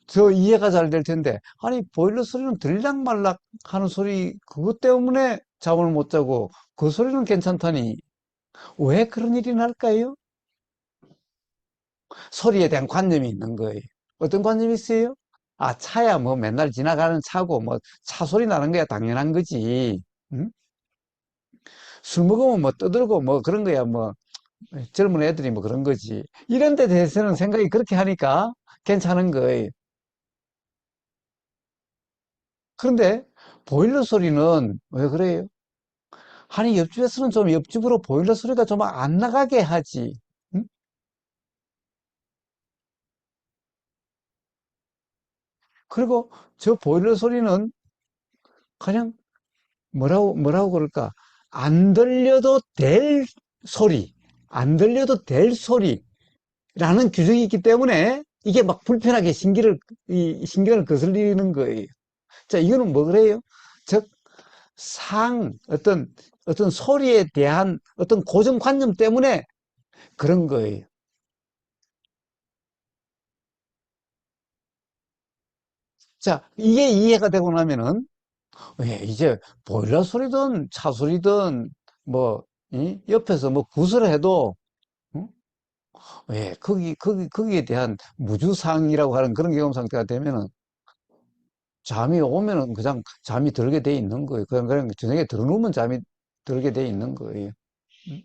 저 이해가 잘 될 텐데. 아니, 보일러 소리는 들락말락 하는 소리, 그것 때문에 잠을 못 자고, 그 소리는 괜찮다니. 왜 그런 일이 날까요? 소리에 대한 관념이 있는 거예요. 어떤 관념이 있어요? 차야 뭐 맨날 지나가는 차고, 뭐 차 소리 나는 거야 당연한 거지. 응? 술 먹으면 뭐 떠들고 뭐 그런 거야 뭐 젊은 애들이 뭐 그런 거지 이런 데 대해서는 생각이 그렇게 하니까 괜찮은 거예요. 그런데 보일러 소리는 왜 그래요? 아니, 옆집에서는 좀 옆집으로 보일러 소리가 좀 안 나가게 하지. 응? 그리고 저 보일러 소리는 그냥 뭐라고 그럴까? 안 들려도 될 소리, 안 들려도 될 소리라는 규정이 있기 때문에 이게 막 불편하게 신경을 거슬리는 거예요. 자, 이거는 뭐 그래요? 즉, 어떤 소리에 대한 어떤 고정관념 때문에 그런 거예요. 자, 이게 이해가 되고 나면은, 예, 이제 보일러 소리든 차 소리든 뭐, 옆에서 뭐 구슬해도, 어? 예, 거기에 대한 무주상이라고 하는 그런 경험 상태가 되면은 잠이 오면은 그냥 잠이 들게 돼 있는 거예요. 그냥 저녁에 들어누우면 잠이 들게 돼 있는 거예요. 음?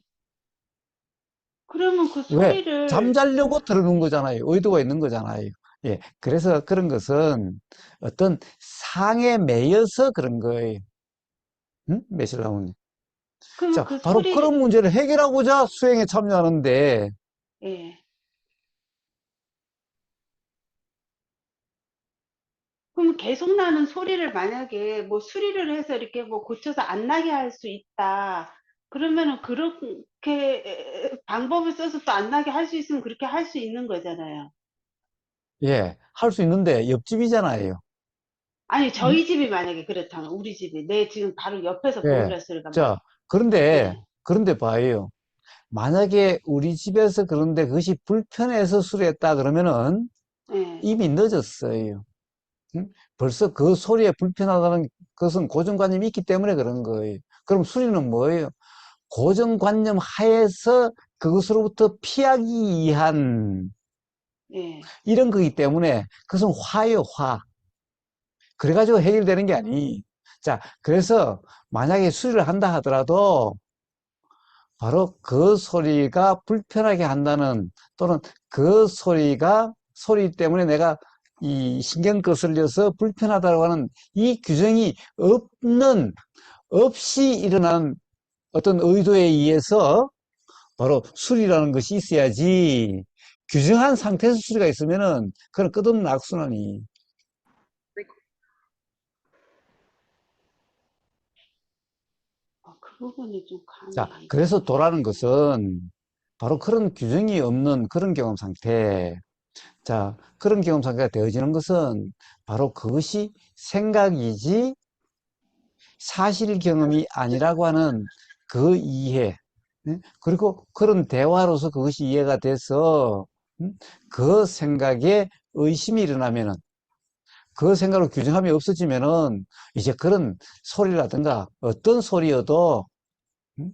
그러면 그 왜? 소리를, 잠자려고 들어놓은 거잖아요. 의도가 있는 거잖아요. 예. 그래서 그런 것은 어떤 상에 매여서 그런 거예요. 응? 매실나무님. 그러면 자, 그 바로 소리를, 그런 문제를 해결하고자 수행에 참여하는데, 예. 그럼 계속 나는 소리를 만약에 뭐 수리를 해서 이렇게 뭐 고쳐서 안 나게 할 수 있다. 그러면은 그렇게 방법을 써서 또 안 나게 할 수 있으면 그렇게 할 수 있는 거잖아요. 예, 할 수 있는데 옆집이잖아요. 아니, 응? 저희 집이 만약에 그렇다면, 우리 집이, 내 지금 바로 옆에서 예. 보일러 소리가 막, 자, 그런데, 예, 그런데 봐요. 만약에 우리 집에서 그런데 그것이 불편해서 수리했다 그러면은 예, 이미 늦었어요. 응? 벌써 그 소리에 불편하다는 것은 고정관념이 있기 때문에 그런 거예요. 그럼 수리는 뭐예요? 고정관념 하에서 그것으로부터 피하기 위한 예. 이런 거기 때문에 그것은 화예요, 화. 그래가지고 해결되는 게 아니. 자, 그래서 만약에 수리를 한다 하더라도 바로 그 소리가 불편하게 한다는 또는 그 소리 때문에 내가 이 신경 거슬려서 불편하다고 하는 이 규정이 없이 일어난 어떤 의도에 의해서 바로 수리라는 것이 있어야지 규정한 상태에서 수리가 있으면은 그건 끝없는 악순환이. 그 부분이 좀 자, 감이 그래서 안 도라는 잡히네. 것은 바로 그런 규정이 없는 그런 경험 상태. 자, 그런 경험 상태가 되어지는 것은 바로 그것이 생각이지 사실 경험이 아니라고 하는 그 이해. 그리고 그런 대화로서 그것이 이해가 돼서 그 생각에 의심이 일어나면은 그 생각으로 규정함이 없어지면은 이제 그런 소리라든가 어떤 소리여도 음,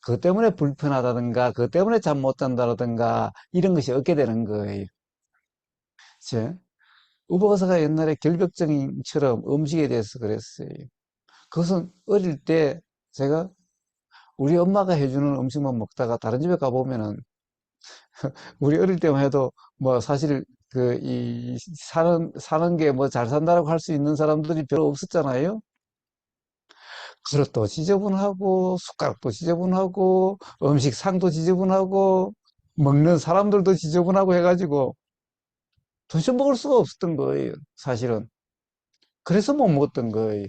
그것 때문에 불편하다든가 그것 때문에 잠 못 잔다라든가 이런 것이 없게 되는 거예요. 제 우버가사가 옛날에 결벽증처럼 음식에 대해서 그랬어요. 그것은 어릴 때 제가 우리 엄마가 해주는 음식만 먹다가 다른 집에 가보면은 우리 어릴 때만 해도 뭐 사실 이 사는 게 뭐 잘 산다라고 할 수 있는 사람들이 별로 없었잖아요. 그릇도 지저분하고 숟가락도 지저분하고 음식 상도 지저분하고 먹는 사람들도 지저분하고 해가지고 도대체 먹을 수가 없었던 거예요, 사실은. 그래서 못 먹었던 거예요.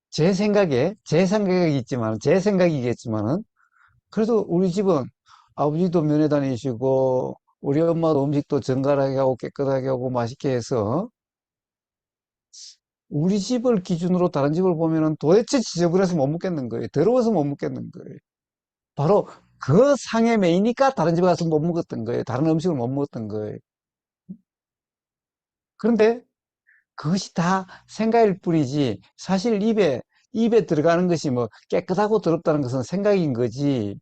제 생각이겠지만, 제 생각이겠지만은, 그래도 우리 집은 아버지도 면회 다니시고, 우리 엄마도 음식도 정갈하게 하고 깨끗하게 하고 맛있게 해서, 우리 집을 기준으로 다른 집을 보면은 도대체 지저분해서 못 먹겠는 거예요. 더러워서 못 먹겠는 거예요. 바로 그 상에 매이니까 다른 집에 가서 못 먹었던 거예요. 다른 음식을 못 먹었던 거예요. 그런데 그것이 다 생각일 뿐이지, 사실 입에 들어가는 것이 뭐 깨끗하고 더럽다는 것은 생각인 거지,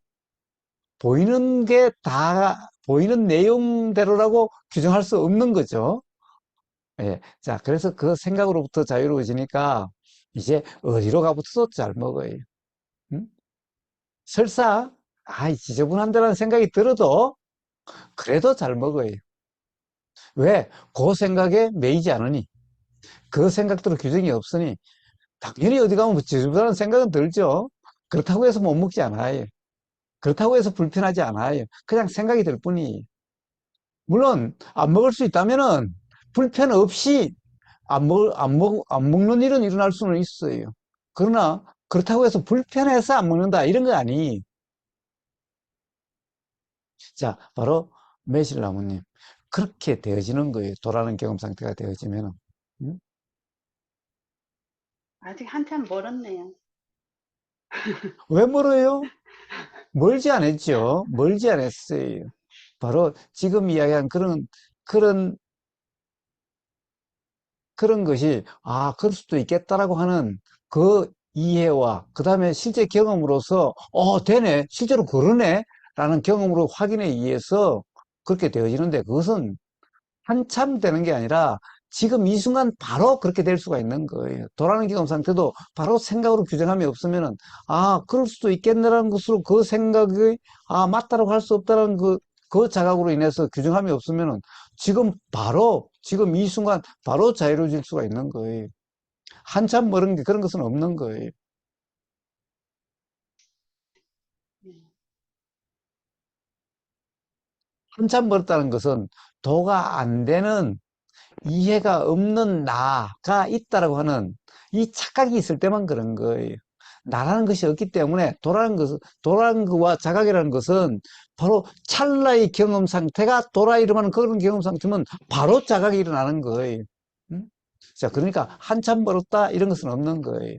보이는 게 다, 보이는 내용대로라고 규정할 수 없는 거죠. 예. 자, 그래서 그 생각으로부터 자유로워지니까 이제 어디로 가부터도 잘 먹어요. 응? 설사, 아이, 지저분한다는 생각이 들어도 그래도 잘 먹어요. 왜? 그 생각에 매이지 않으니. 그 생각대로 규정이 없으니 당연히 어디 가면 저주다는 생각은 들죠. 그렇다고 해서 못 먹지 않아요. 그렇다고 해서 불편하지 않아요. 그냥 생각이 들 뿐이에요. 물론 안 먹을 수 있다면은 불편 없이 안 먹는 일은 일어날 수는 있어요. 그러나 그렇다고 해서 불편해서 안 먹는다 이런 거 아니. 자, 바로 매실나무님. 그렇게 되어지는 거예요. 도라는 경험 상태가 되어지면은. 음? 아직 한참 멀었네요. 왜 멀어요? 멀지 않았죠. 멀지 않았어요. 바로 지금 이야기한 그런, 그런 것이, 아, 그럴 수도 있겠다라고 하는 그 이해와, 그 다음에 실제 경험으로서, 되네. 실제로 그러네. 라는 경험으로 확인에 의해서 그렇게 되어지는데, 그것은 한참 되는 게 아니라 지금 이 순간 바로 그렇게 될 수가 있는 거예요. 돌아가는 경험 상태도 바로 생각으로 규정함이 없으면은, 아, 그럴 수도 있겠네라는 것으로 그 생각이, 아, 맞다라고 할 수 없다는 그 자각으로 인해서 규정함이 없으면은 지금 바로, 지금 이 순간 바로 자유로워질 수가 있는 거예요. 한참 멀은 게 그런 것은 없는 거예요. 네. 한참 멀었다는 것은 도가 안 되는 이해가 없는 나가 있다라고 하는 이 착각이 있을 때만 그런 거예요. 나라는 것이 없기 때문에 도라는 것과 자각이라는 것은 바로 찰나의 경험 상태가 도라 이름하는 그런 경험 상태면 바로 자각이 일어나는 거예요. 응? 자, 그러니까 한참 멀었다 이런 것은 없는 거예요.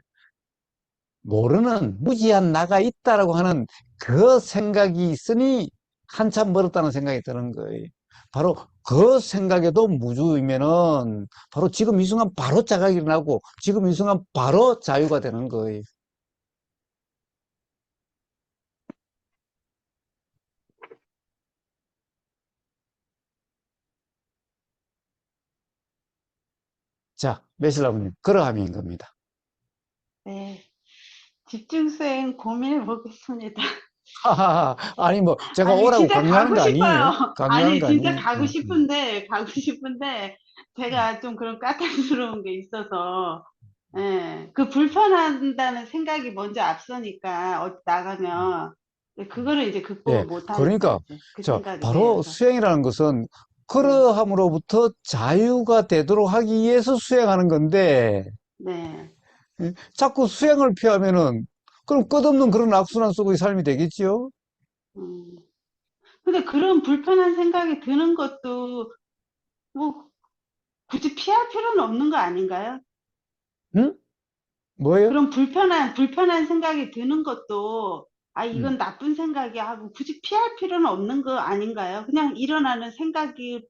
모르는 무지한 나가 있다라고 하는 그 생각이 있으니 한참 멀었다는 생각이 드는 거예요. 바로 그 생각에도 무주이면은 바로 지금 이 순간 바로 자각이 일어나고 지금 이 순간 바로 자유가 되는 거예요. 자, 메실라브님, 그러함인 겁니다. 네. 집중수행 고민해 보겠습니다. 하하하. 아니, 뭐, 제가 아니, 오라고 진짜 강요하는 가고 거 아니에요. 싶어요. 강요하는 아니, 거 진짜 아니에요. 가고 싶은데, 제가 좀 그런 까탈스러운 게 있어서, 예, 그 불편한다는 생각이 먼저 앞서니까, 어디 나가면, 그거를 이제 극복을 예, 못 하는 그러니까, 거지. 그 저, 생각이 바로 매여서. 수행이라는 것은 네, 그러함으로부터 자유가 되도록 하기 위해서 수행하는 건데, 네. 자꾸 수행을 피하면은, 그럼 끝없는 그런 악순환 속의 삶이 되겠지요? 음. 근데 그런 불편한 생각이 드는 것도, 뭐, 굳이 피할 필요는 없는 거 아닌가요? 응? 뭐예요? 그런 불편한 생각이 드는 것도, 아, 음. 이건 나쁜 생각이야 하고 굳이 피할 필요는 없는 거 아닌가요? 그냥 일어나는 생각이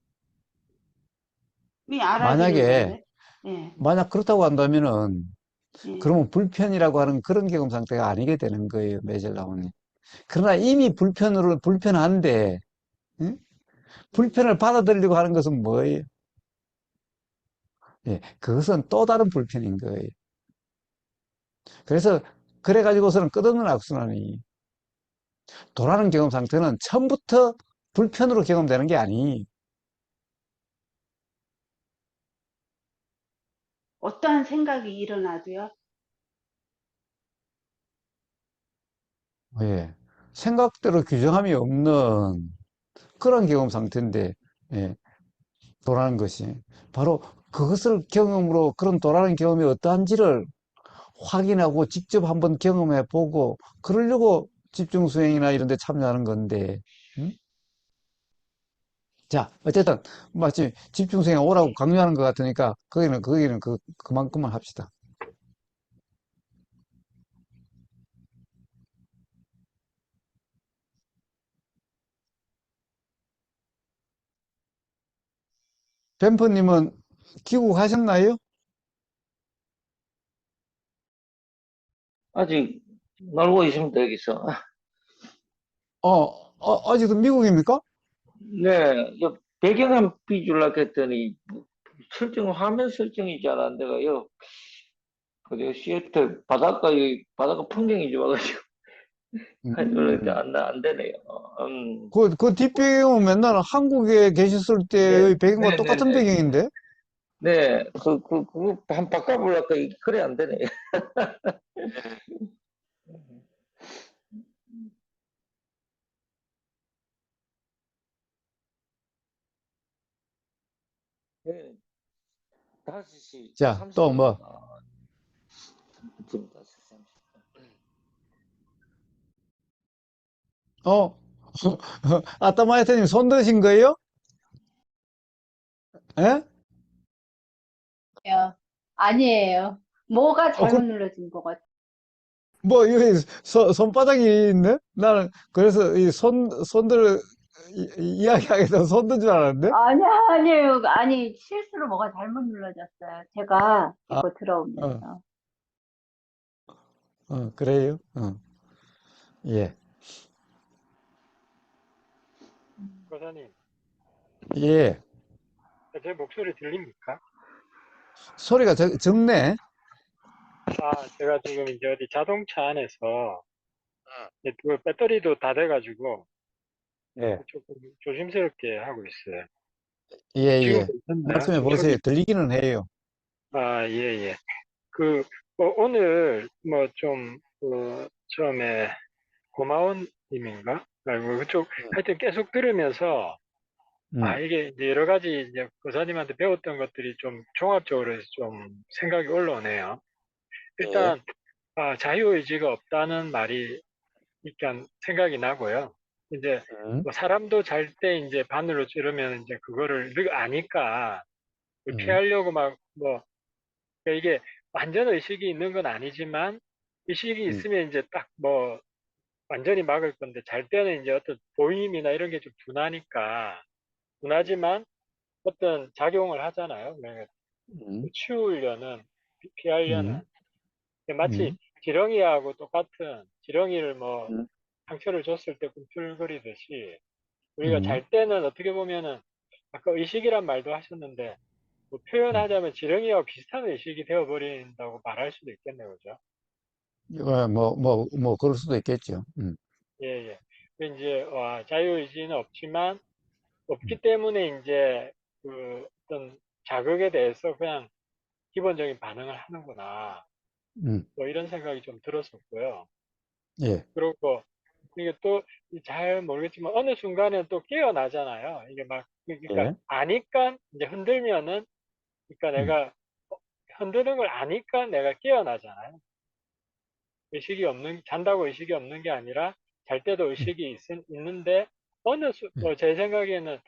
알아지는 만약에, 건데. 예, 만약 그렇다고 한다면은, 예. 그러면 불편이라고 하는 그런 경험 상태가 아니게 되는 거예요, 메젤라운이. 그러나 이미 불편한데, 응? 불편을 받아들이려고 하는 것은 뭐예요? 예, 그것은 또 다른 불편인 거예요. 그래서, 그래가지고서는 끝없는 악순환이, 돌아가는 경험 상태는 처음부터 불편으로 경험되는 게 아니. 어떠한 생각이 일어나도요? 예, 생각대로 규정함이 없는 그런 경험 상태인데, 예, 돌아가는 것이. 바로 그것을 경험으로, 그런 돌아가는 경험이 어떠한지를 확인하고 직접 한번 경험해 보고, 그러려고 집중 수행이나 이런 데 참여하는 건데, 음? 자, 어쨌든, 마치 집중 수행에 오라고 네. 강요하는 것 같으니까, 거기는 그만큼만 합시다. 뱀퍼님은 귀국하셨나요? 아직 놀고 있습니다, 여기서. 아직도 미국입니까? 네, 배경은 비주려고 했더니, 화면 설정이 잘 안 돼가요. 그리고 시애틀 바닷가 풍경이 좋아가지고, 하려는데 음. 안 되네요. 그 뒷배경은 맨날 한국에 계셨을 네, 때의 배경과 네, 네, 똑같은 네. 배경인데? 네, 그거 한 바꿔보려고 그래 안 되네. 네, 5시 자, 또 30분. 뭐, 지금 5시 30분. 어? 아따마이트님 손 드신 거예요? 예? 아니에요. 아니에요. 뭐가 그, 잘못 눌러진 것 같아요. 뭐, 여기 손바닥이 있네? 나는 그래서 손들, 이야기하게 돼서 손든 줄 알았는데? 아니에요. 아니, 실수로 뭐가 잘못 눌러졌어요. 제가 아, 이거 어, 들어오면서. 그래요? 예. 고사님, 예. 제 목소리 들립니까? 소리가 적네? 제가 지금 이제 어디 자동차 안에서 이제 그 배터리도 다 돼가지고 예. 조금 조심스럽게 하고 있어요. 예, 지금 예. 괜찮나요? 말씀해 좀 소리. 보세요. 들리기는 해요. 예, 예. 그, 오늘 뭐 좀, 처음에 고마운 님인가? 아이고, 그쪽, 음, 하여튼 계속 들으면서, 음, 이게 이제 여러 가지 이제 고사님한테 배웠던 것들이 좀 종합적으로 좀 생각이 올라오네요. 예. 일단, 자유의지가 없다는 말이 약간 생각이 나고요. 이제 음, 뭐 사람도 잘 때 이제 바늘로 찌르면 이제 그거를 아니까 음, 피하려고 막 뭐 이게 완전 의식이 있는 건 아니지만 의식이 음, 있으면 이제 딱 뭐 완전히 막을 건데 잘 때는 이제 어떤 보임이나 이런 게 좀 둔하지만 어떤 작용을 하잖아요. 그러니까 음, 치우려는 피하려는 음, 마치 음, 지렁이하고 똑같은 지렁이를 뭐 음, 상처를 줬을 때 꿈틀거리듯이 우리가 음. 잘 때는 어떻게 보면은 아까 의식이란 말도 하셨는데 뭐 표현하자면 지렁이와 비슷한 의식이 되어버린다고 말할 수도 있겠네요, 그죠? 그럴 수도 있겠죠. 예, 예. 그 이제 자유의지는 없지만 음, 없기 때문에 이제 그 어떤 자극에 대해서 그냥 기본적인 반응을 하는구나. 음, 뭐 이런 생각이 좀 들었었고요. 예, 그리고 이게 또 잘 모르겠지만 어느 순간에 또 깨어나잖아요. 이게 막 그러니까 예, 아니까 이제 흔들면은 그러니까 음, 내가 흔드는 걸 아니까 내가 깨어나잖아요. 잔다고 의식이 없는 게 아니라 잘 때도 예, 의식이 있는데 예, 제 생각에는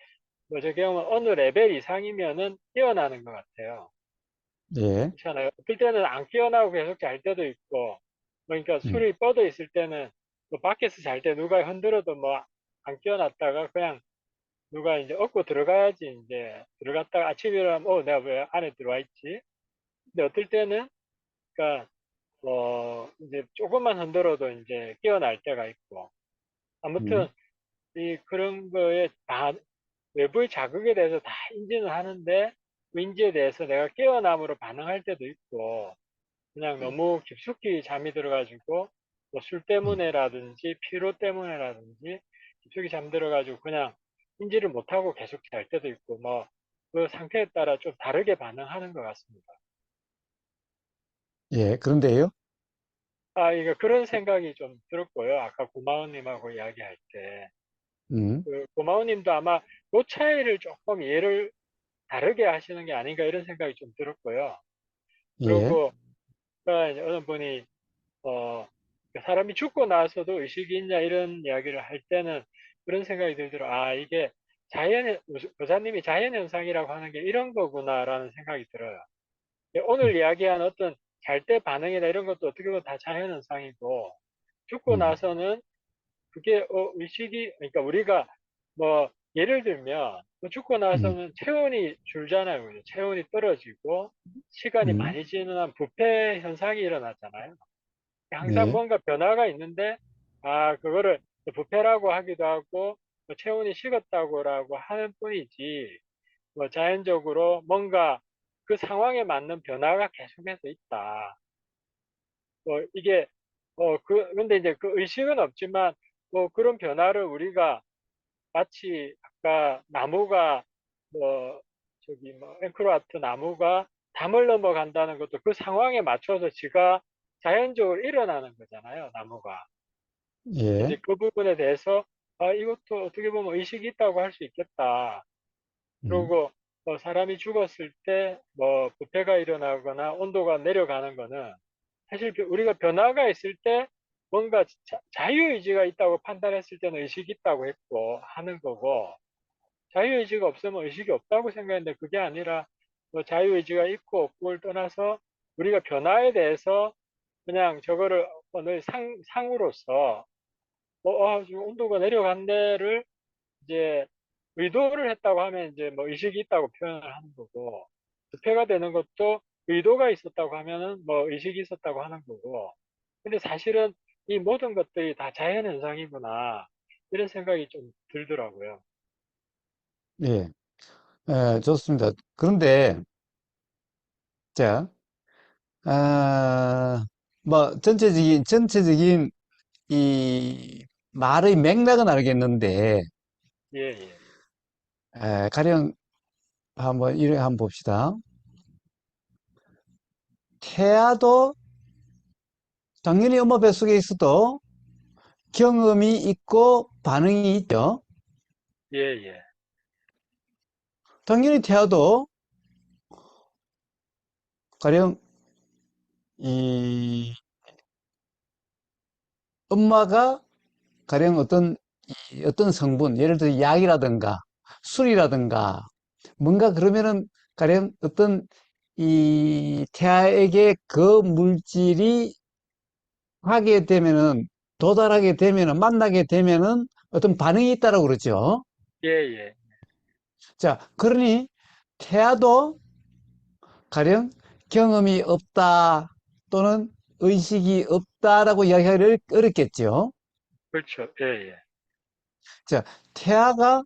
뭐 제 경험은 어느 레벨 이상이면은 깨어나는 것 같아요. 예, 그렇잖아요. 어떨 때는 안 깨어나고 계속 잘 때도 있고, 그러니까 음, 술이 뻗어 있을 때는 뭐 밖에서 잘 때 누가 흔들어도 뭐 안 깨어났다가 그냥 누가 이제 업고 들어가야지 이제 들어갔다가 아침에 일어나면 내가 왜 안에 들어와 있지? 근데 어떨 때는 그러니까 이제 조금만 흔들어도 이제 깨어날 때가 있고 아무튼 음, 이 그런 거에 다 외부의 자극에 대해서 다 인지는 하는데 그 인지에 대해서 내가 깨어남으로 반응할 때도 있고 그냥 너무 깊숙이 잠이 들어가지고 뭐 술 음. 때문에라든지 피로 때문에라든지 깊숙이 잠들어가지고 그냥 인지를 못하고 계속 잘 때도 있고 뭐 그 상태에 따라 좀 다르게 반응하는 것 같습니다. 예, 그런데요. 이거 그런 생각이 좀 들었고요. 아까 고마운님하고 이야기할 때. 음, 그 고마운님도 아마 그 차이를 조금 이해를 다르게 하시는 게 아닌가 이런 생각이 좀 들었고요. 예, 그리고 이제 어느 분이 그 사람이 죽고 나서도 의식이 있냐 이런 이야기를 할 때는 그런 생각이 들더라고요. 이게 교사님이 자연현상이라고 하는 게 이런 거구나라는 생각이 들어요. 오늘 이야기한 어떤 잘 때 반응이나 이런 것도 어떻게 보면 다 자연현상이고 죽고 음, 나서는 그게 의식이 그러니까 우리가 뭐 예를 들면 뭐 죽고 음, 나서는 체온이 줄잖아요. 그죠? 체온이 떨어지고 시간이 음, 많이 지난 부패 현상이 일어나잖아요. 항상 예, 뭔가 변화가 있는데 그거를 부패라고 하기도 하고 뭐 체온이 식었다고라고 하는 뿐이지 뭐 자연적으로 뭔가 그 상황에 맞는 변화가 계속해서 있다. 뭐 이게 근데 이제 그 의식은 없지만, 뭐 그런 변화를 우리가 마치 아까 나무가, 뭐, 저기 뭐, 앵크로와트 나무가 담을 넘어간다는 것도 그 상황에 맞춰서 지가 자연적으로 일어나는 거잖아요, 나무가. 이제 예, 그 부분에 대해서, 이것도 어떻게 보면 의식이 있다고 할 수 있겠다. 음, 그리고 사람이 죽었을 때 뭐 부패가 일어나거나 온도가 내려가는 거는 사실 우리가 변화가 있을 때 뭔가 자유의지가 있다고 판단했을 때는 의식이 있다고 했고 하는 거고, 자유의지가 없으면 의식이 없다고 생각했는데 그게 아니라 뭐 자유의지가 있고 없고를 떠나서 우리가 변화에 대해서 그냥 저거를 어느 상으로서 지금 온도가 내려간대를 이제 의도를 했다고 하면 이제 뭐 의식이 있다고 표현을 하는 거고, 부패가 되는 것도 의도가 있었다고 하면은 뭐 의식이 있었다고 하는 거고. 근데 사실은 이 모든 것들이 다 자연 현상이구나 이런 생각이 좀 들더라고요. 예, 좋습니다. 그런데, 자, 아, 뭐, 전체적인 이 말의 맥락은 알겠는데, 예, 예, 가령 한번 이렇게 한번 봅시다. 태아도 당연히 엄마 뱃속에 있어도 경험이 있고 반응이 있죠. 예, 예, 당연히 태아도 가령 이 엄마가 가령 어떤 성분, 예를 들어 약이라든가 술이라든가 뭔가 그러면은 가령 어떤 이 태아에게 그 물질이 하게 되면은 도달하게 되면은 만나게 되면은 어떤 반응이 있다라고 그러죠. 예, 예, 자, 그러니 태아도 가령 경험이 없다 또는 의식이 없다라고 이야기하기 어렵겠죠. 그렇죠. 예, 예. 자, 태아가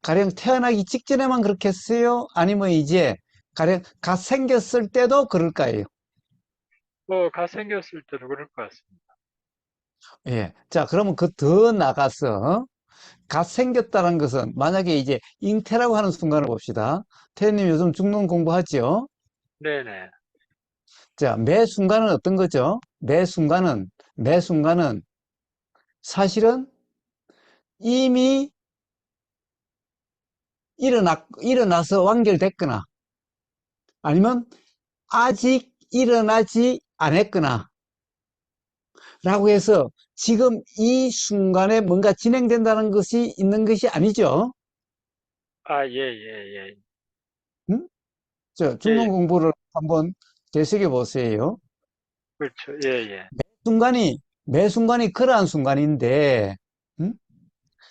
가령 태어나기 직전에만 그렇겠어요? 아니면 이제 가령 갓 생겼을 때도 그럴까요? 갓 생겼을 때도 그럴 것 같습니다. 예. 자, 그러면 그 더 나가서 갓 생겼다는 것은 만약에 이제 잉태라고 하는 순간을 봅시다. 태님 요즘 중론 공부하죠? 네네. 자, 매 순간은 어떤 거죠? 매 순간은 사실은 이미 일어나서 완결됐거나 아니면 아직 일어나지 않았거나 라고 해서 지금 이 순간에 뭔가 진행된다는 것이 있는 것이 아니죠. 예, 예, 예. 음? 저 예, 중론 예. 공부를 한번 되새겨 보세요. 그렇죠. 예, 예. 매 순간이 그러한 순간인데, 음?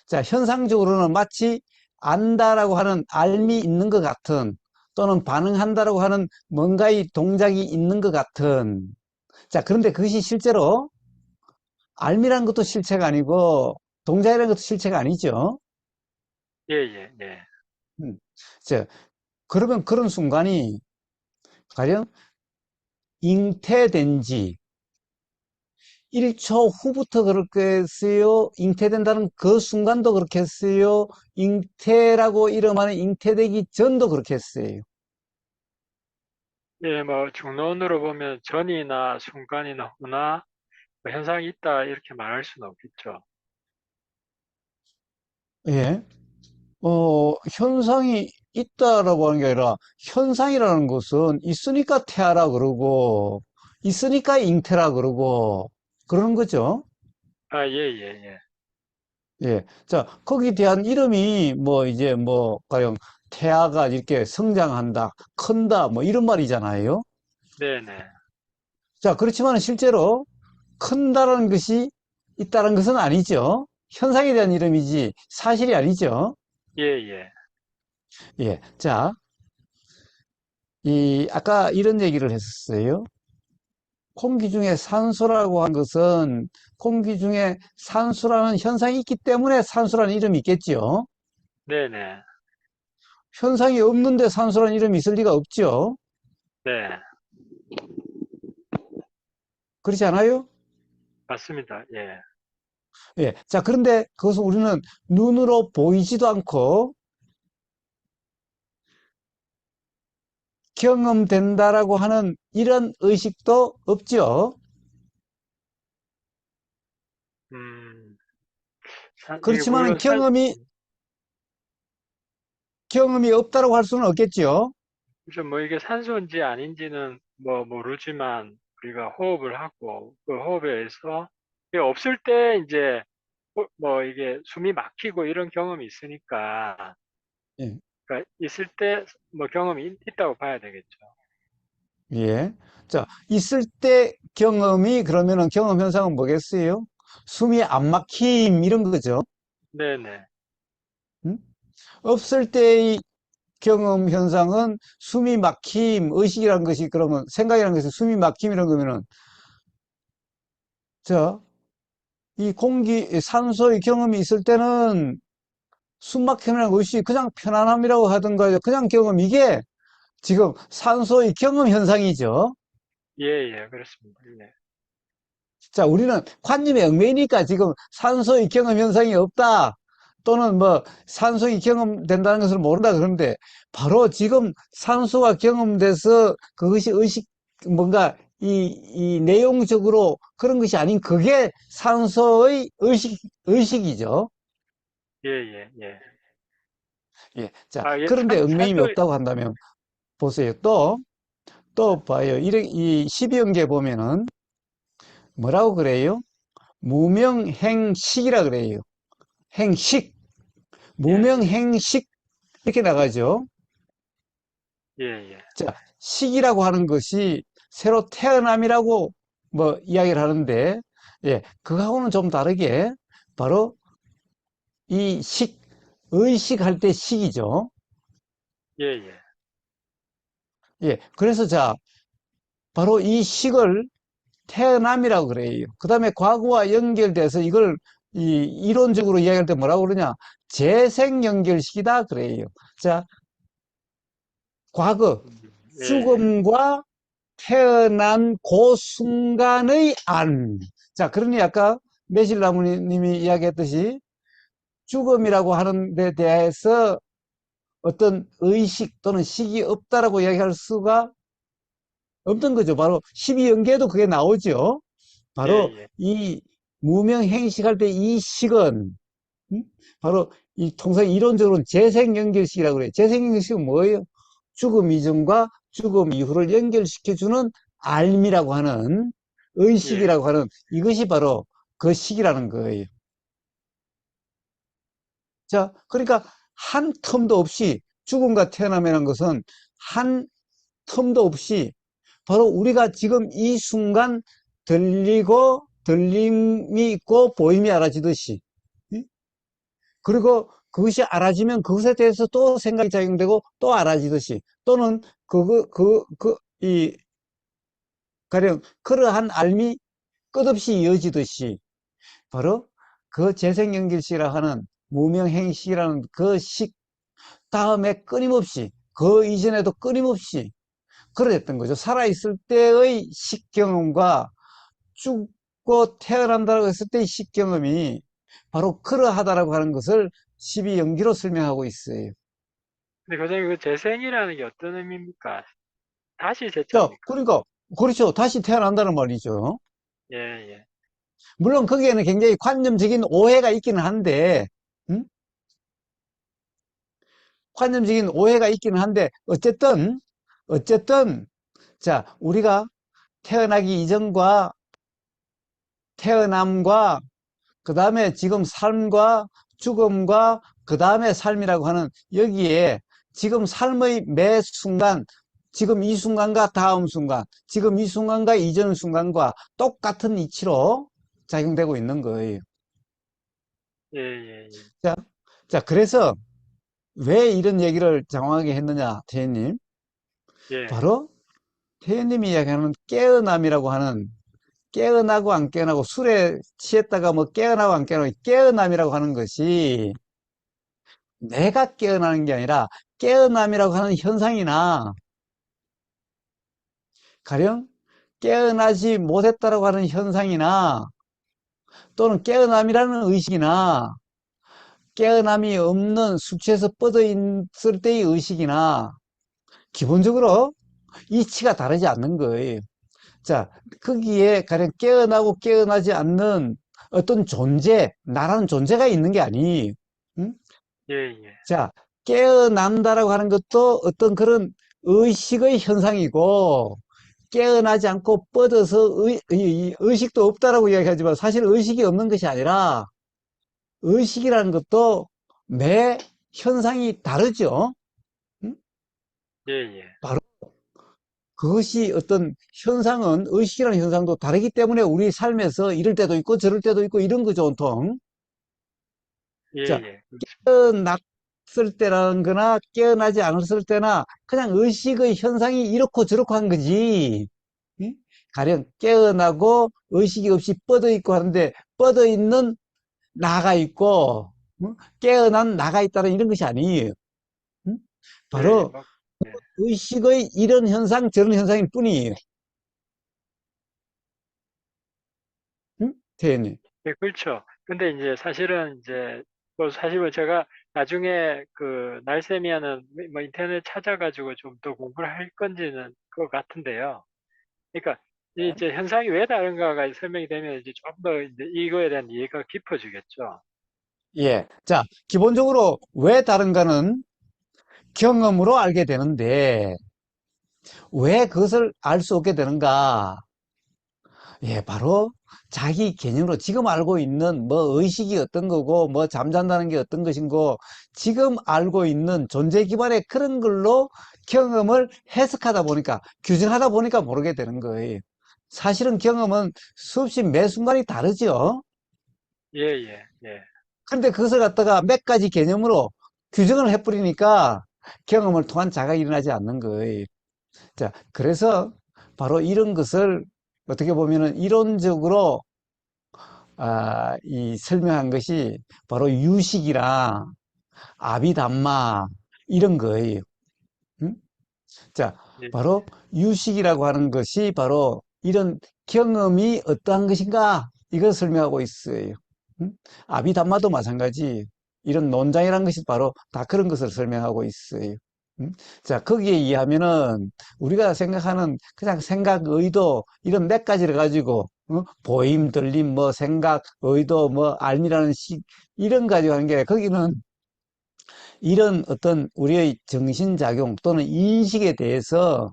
자, 현상적으로는 마치 안다라고 하는 알미 있는 것 같은 또는 반응한다라고 하는 뭔가의 동작이 있는 것 같은 자, 그런데 그것이 실제로 알미라는 것도 실체가 아니고 동작이라는 것도 실체가 아니죠. 예, 예, 예. 음. 자, 그러면 그런 순간이 가령 잉태된 지 1초 후부터 그렇겠어요? 잉태된다는 그 순간도 그렇겠어요? 잉태라고 이름하는 잉태되기 전도 그렇겠어요? 예, 뭐 중론으로 보면 전이나 순간이나 후나 뭐 현상이 있다 이렇게 말할 수는 없겠죠. 예. 현상이 있다라고 하는 게 아니라 현상이라는 것은 있으니까 태아라 그러고 있으니까 잉태라 그러고 그러는 거죠. 예, 예, 예. 예. 자, 거기에 대한 이름이 뭐 이제 뭐 가령 태아가 이렇게 성장한다, 큰다 뭐 이런 말이잖아요. 네네. 자, 그렇지만 실제로 큰다라는 것이 있다는 것은 아니죠. 현상에 대한 이름이지 사실이 아니죠. 예, 예. 예. 자, 아까 이런 얘기를 했었어요. 공기 중에 산소라고 한 것은 공기 중에 산소라는 현상이 있기 때문에 산소라는 이름이 있겠죠. 네네. 현상이 없는데 산소라는 이름이 있을 리가 없죠. 네. 그렇지 않아요? 맞습니다. 예. 예. 자, 그런데 그것은 우리는 눈으로 보이지도 않고 경험된다라고 하는 이런 의식도 없죠. 음, 이게 그렇지만은 물론 경험이 없다라고 할 수는 없겠죠. 뭐 이게 산소인지 아닌지는 뭐 모르지만 우리가 호흡을 하고 그 호흡에 의해서 이게 없을 때 이제 뭐 이게 숨이 막히고 이런 경험이 있으니까 예. 그러니까 있을 때 뭐 경험이 있다고 봐야 되겠죠. 예. 자, 있을 때 경험이 그러면은 경험 현상은 뭐겠어요? 숨이 안 막힘 이런 거죠. 네네. 음? 없을 때의 경험 현상은 숨이 막힘, 의식이라는 것이 그러면 생각이라는 것이 숨이 막힘 이런 거면은 자, 이 산소의 경험이 있을 때는 숨 막힘이라는 것이 그냥 편안함이라고 하던가 그냥 경험 이게 지금 산소의 경험 현상이죠. 예, 예, 그렇습니다. 예. 자, 우리는 관념의 얽매이니까 지금 산소의 경험 현상이 없다. 또는 뭐 산소가 경험된다는 것을 모른다 그러는데 바로 지금 산소가 경험돼서 그것이 뭔가 이 내용적으로 그런 것이 아닌 그게 산소의 의식이죠. 예, 예, 예. 예. 자, 아, 예, 그런데 얽매임이 산소, 없다고 한다면 보세요. 또 봐요. 이 12연계 보면은 뭐라고 그래요? 무명행식이라 그래요. 행식. 예, 예, 무명행식 이렇게 나가죠. 예, 예, 자, 식이라고 하는 것이 새로 태어남이라고 뭐 이야기를 하는데, 예, 그거하고는 좀 다르게 바로 이 의식할 때 식이죠. 예, 예, 예, 그래서 자, 바로 이 식을 태어남이라고 그래요. 그 다음에 과거와 연결돼서 이걸 이론적으로 이야기할 때 뭐라고 그러냐? 재생 연결식이다 그래요. 자, 과거, 예, 예, 죽음과 태어난 그 순간의 자, 그러니 아까 매실나무님이 이야기했듯이 죽음이라고 하는 데 대해서 어떤 의식 또는 식이 없다라고 이야기할 수가 없는 거죠. 바로 12연계에도 그게 나오죠. 예, 바로 예, 이 무명행식할 때 이 식은 음? 바로 이 통상 이론적으로는 재생연결식이라고 그래요. 재생연결식은 뭐예요? 죽음 이전과 죽음 이후를 연결시켜주는 알미라고 하는 예, 의식이라고 하는 이것이 바로 그 식이라는 거예요. 자, 그러니까 한 텀도 없이 죽음과 태어남이라는 것은 한 텀도 없이 바로 우리가 지금 이 순간 들림이 있고 보임이 알아지듯이 그리고 그것이 알아지면 그것에 대해서 또 생각이 작용되고 또 알아지듯이 또는 가령 그러한 알미 끝없이 이어지듯이 바로 그 재생연결식이라 하는 무명행식이라는 그 식 다음에 끊임없이 그 이전에도 끊임없이 그랬던 거죠. 살아있을 때의 식 경험과 죽고 태어난다고 했을 때의 식 경험이 바로 그러하다라고 하는 것을 12연기로 설명하고 있어요. 근데 교수님, 그 재생이라는 게 어떤 의미입니까? 다시 자, 제자입니까? 그러니까, 그렇죠. 다시 태어난다는 말이죠. 예, 예, 물론 거기에는 굉장히 관념적인 오해가 있기는 한데, 음? 관념적인 오해가 있기는 한데, 어쨌든, 자, 우리가 태어나기 이전과 태어남과 그 다음에 지금 삶과 죽음과 그 다음에 삶이라고 하는 여기에 지금 삶의 매 순간, 지금 이 순간과 다음 순간, 지금 이 순간과 이전 순간과 똑같은 이치로 작용되고 있는 거예요. 예, 예, 자, 그래서 왜 이런 얘기를 장황하게 했느냐, 태현님? 예, 예, 바로 태현님이 이야기하는 깨어남이라고 하는 깨어나고 안 깨어나고 술에 취했다가 뭐 깨어나고 안 깨어나고 깨어남이라고 하는 것이 내가 깨어나는 게 아니라 깨어남이라고 하는 현상이나 가령 깨어나지 못했다라고 하는 현상이나 또는 깨어남이라는 의식이나 깨어남이 없는 술 취해서 뻗어 있을 때의 의식이나 기본적으로 이치가 다르지 않는 거예요. 자, 거기에 가령 깨어나고 깨어나지 않는 어떤 존재, 나라는 존재가 있는 게 아니에요. 응? 예, 예, 자, 깨어난다라고 하는 것도 어떤 그런 의식의 현상이고, 깨어나지 않고 뻗어서 의식도 없다라고 이야기하지만 사실 의식이 없는 것이 아니라 의식이라는 것도 매 현상이 다르죠. 응? 예, 예, 바로 그것이 어떤 현상은 의식이라는 현상도 다르기 때문에 우리 삶에서 이럴 때도 있고 저럴 때도 있고 이런 거죠, 온통. 예, 자, 예, 그렇습니다. 깨어났을 때라는 거나 깨어나지 않았을 때나 그냥 의식의 현상이 이렇고 저렇고 한 거지. 응? 가령 깨어나고 의식이 없이 뻗어 있고 하는데 뻗어 있는 나가 있고 깨어난 나가 있다는 이런 것이 아니에요. 응? 예, 예, 바로 뭐, 예, 의식의 이런 현상 저런 현상일 뿐이에요. 응? 태연이. 예, 그렇죠. 근데 이제 사실은 이제 뭐 사실 뭐 제가 나중에 그 날세미야는 뭐 인터넷 찾아가지고 좀 더 공부를 할 건지는 것 같은데요. 그러니까 이제 현상이 왜 다른가가 설명이 되면 이제 좀 더 이제 이거에 대한 이해가 깊어지겠죠. 예. 자, 기본적으로 왜 다른가는 경험으로 알게 되는데 왜 그것을 알 수 없게 되는가? 예, 바로 자기 개념으로 지금 알고 있는 뭐 의식이 어떤 거고 뭐 잠잔다는 게 어떤 것인고 지금 알고 있는 존재 기반의 그런 걸로 경험을 해석하다 보니까 규정하다 보니까 모르게 되는 거예요. 사실은 경험은 수없이 매 순간이 다르죠. 예, 예, 예. 그런데 그것을 갖다가 몇 가지 개념으로 규정을 해버리니까 경험을 통한 자각이 일어나지 않는 거예요. 자, 그래서 바로 이런 것을 어떻게 보면은 이론적으로 이 설명한 것이 바로 유식이랑 아비담마 이런 거예요. 응? 자, 예, 바로 유식이라고 하는 것이 바로 이런 경험이 어떠한 것인가 이걸 설명하고 있어요. 응? 아비담마도 마찬가지. 이런 논장이라는 것이 바로 다 그런 것을 설명하고 있어요. 응? 자, 거기에 의하면은 우리가 생각하는 그냥 생각, 의도 이런 몇 가지를 가지고 보임, 들림, 뭐 생각, 의도, 뭐 알미라는 식 이런 가지고 하는 게 거기는 이런 어떤 우리의 정신작용 또는 인식에 대해서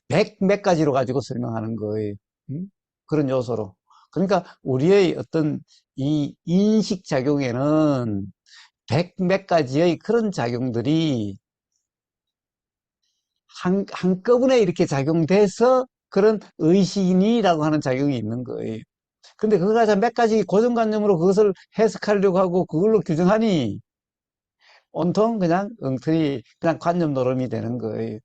백 몇 가지로 가지고 설명하는 거예요. 음? 그런 요소로. 그러니까 우리의 어떤 이 인식작용에는 백 몇 가지의 그런 작용들이 한꺼번에 이렇게 작용돼서 그런 의식이라고 하는 작용이 있는 거예요. 근데 그걸 가지고 몇 가지 고정관념으로 그것을 해석하려고 하고 그걸로 규정하니 온통 그냥 엉터리, 그냥 관념 노름이 되는 거예요.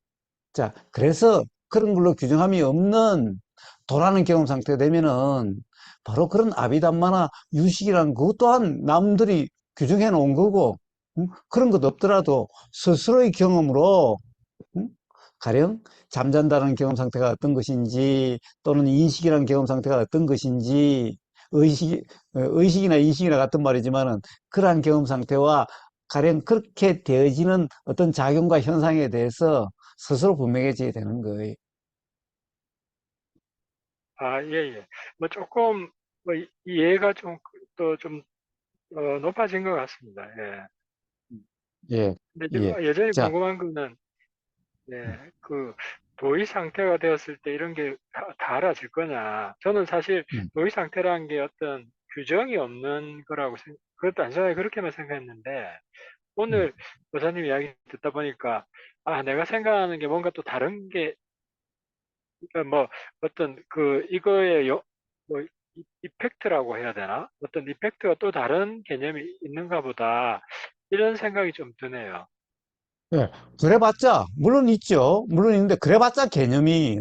자, 그래서 그런 걸로 규정함이 없는 도라는 경험 상태가 되면은 바로 그런 아비담마나 유식이라는 그것 또한 남들이 규정해 놓은 거고, 그런 것 없더라도 스스로의 경험으로, 응? 가령 잠잔다는 경험 상태가 어떤 것인지, 또는 인식이라는 경험 상태가 어떤 것인지, 의식이나 인식이나 같은 말이지만은, 그러한 경험 상태와 가령 그렇게 되어지는 어떤 작용과 현상에 대해서 스스로 분명해지게 되는 거예요. 아, 예, 예. 뭐 조금 뭐 이해가 좀 또 좀 높아진 것 같습니다. 예. 예, 근데 예. 여전히 자, 궁금한 거는 예, 그 도의 상태가 되었을 때 이런 게 다 알아질 거냐? 저는 사실 음, 도의 상태라는 게 어떤 규정이 없는 거라고 그것도 단순하게 그렇게만 생각했는데 음. 오늘 여사님 이야기 듣다 보니까 아, 내가 생각하는 게 뭔가 또 다른 게 그러니까 뭐 어떤 그 이거의 뭐 이펙트라고 해야 되나? 어떤 이펙트가 또 다른 개념이 있는가 보다 이런 생각이 좀 드네요. 예. 그래봤자, 물론 있죠. 물론 있는데, 그래봤자 개념이,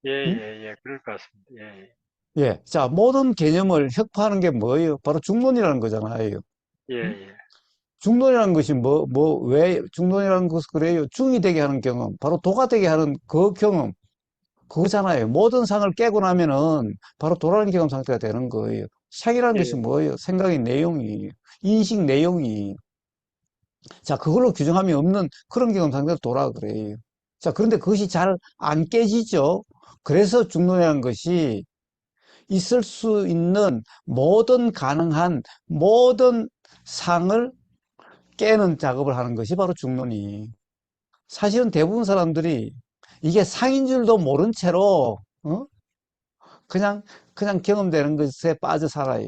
예, 음? 예, 예, 그럴 것 같습니다. 예, 예. 자, 모든 개념을 혁파하는 게 뭐예요? 바로 중론이라는 거잖아요. 예, 음? 예, 중론이라는 것이 왜 중론이라는 것을 그래요? 중이 되게 하는 경험, 바로 도가 되게 하는 그 경험, 그거잖아요. 모든 상을 깨고 나면은 바로 도라는 경험 상태가 되는 거예요. 상이라는 예, 것이 뭐예요? 생각의 내용이, 인식 내용이. 자, 그걸로 규정함이 없는 그런 경험 상대로 도라 그래요. 자, 그런데 그것이 잘 안 깨지죠. 그래서 중론이라는 것이 있을 수 있는 모든 가능한 모든 상을 깨는 작업을 하는 것이 바로 중론이. 사실은 대부분 사람들이 이게 상인 줄도 모른 채로, 어? 그냥, 그냥 경험되는 것에 빠져 살아요.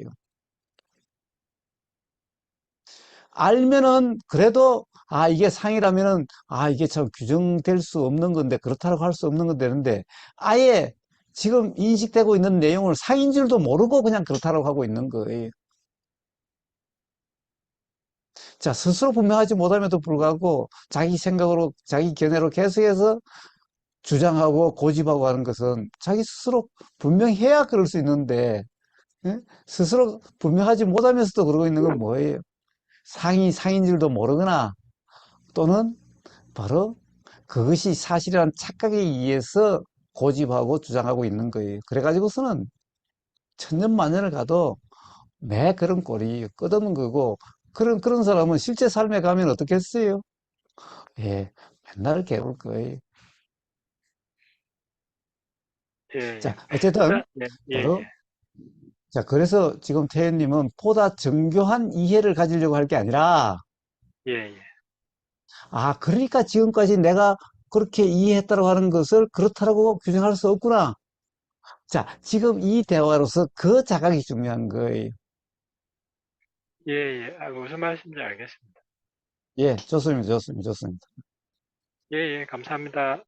알면은, 그래도, 아, 이게 상이라면은, 아, 이게 참 규정될 수 없는 건데, 그렇다고 할 수 없는 건 되는데, 아예 지금 인식되고 있는 내용을 상인 줄도 모르고 그냥 그렇다고 하고 있는 거예요. 자, 스스로 분명하지 못함에도 불구하고, 자기 생각으로, 자기 견해로 계속해서 주장하고 고집하고 하는 것은 자기 스스로 분명해야 그럴 수 있는데, 예? 스스로 분명하지 못하면서도 그러고 있는 건 뭐예요? 상인 줄도 모르거나 또는 바로 그것이 사실이라는 착각에 의해서 고집하고 주장하고 있는 거예요. 그래가지고서는 천년만년을 가도 매 그런 꼴이 끝없는 거고, 그런 사람은 실제 삶에 가면 어떻겠어요? 예, 맨날 괴로울 거예요. 예, 자, 예. 어쨌든, 예, 예, 바로, 예, 자, 그래서 지금 태연님은 보다 정교한 이해를 가지려고 할 게 아니라, 예, 예. 아, 그러니까 지금까지 내가 그렇게 이해했다고 하는 것을 그렇다라고 규정할 수 없구나. 자, 지금 이 대화로서 그 자각이 중요한 거예요. 예, 예. 아, 무슨 말씀인지 알겠습니다. 예, 좋습니다. 좋습니다. 좋습니다. 예, 예, 감사합니다.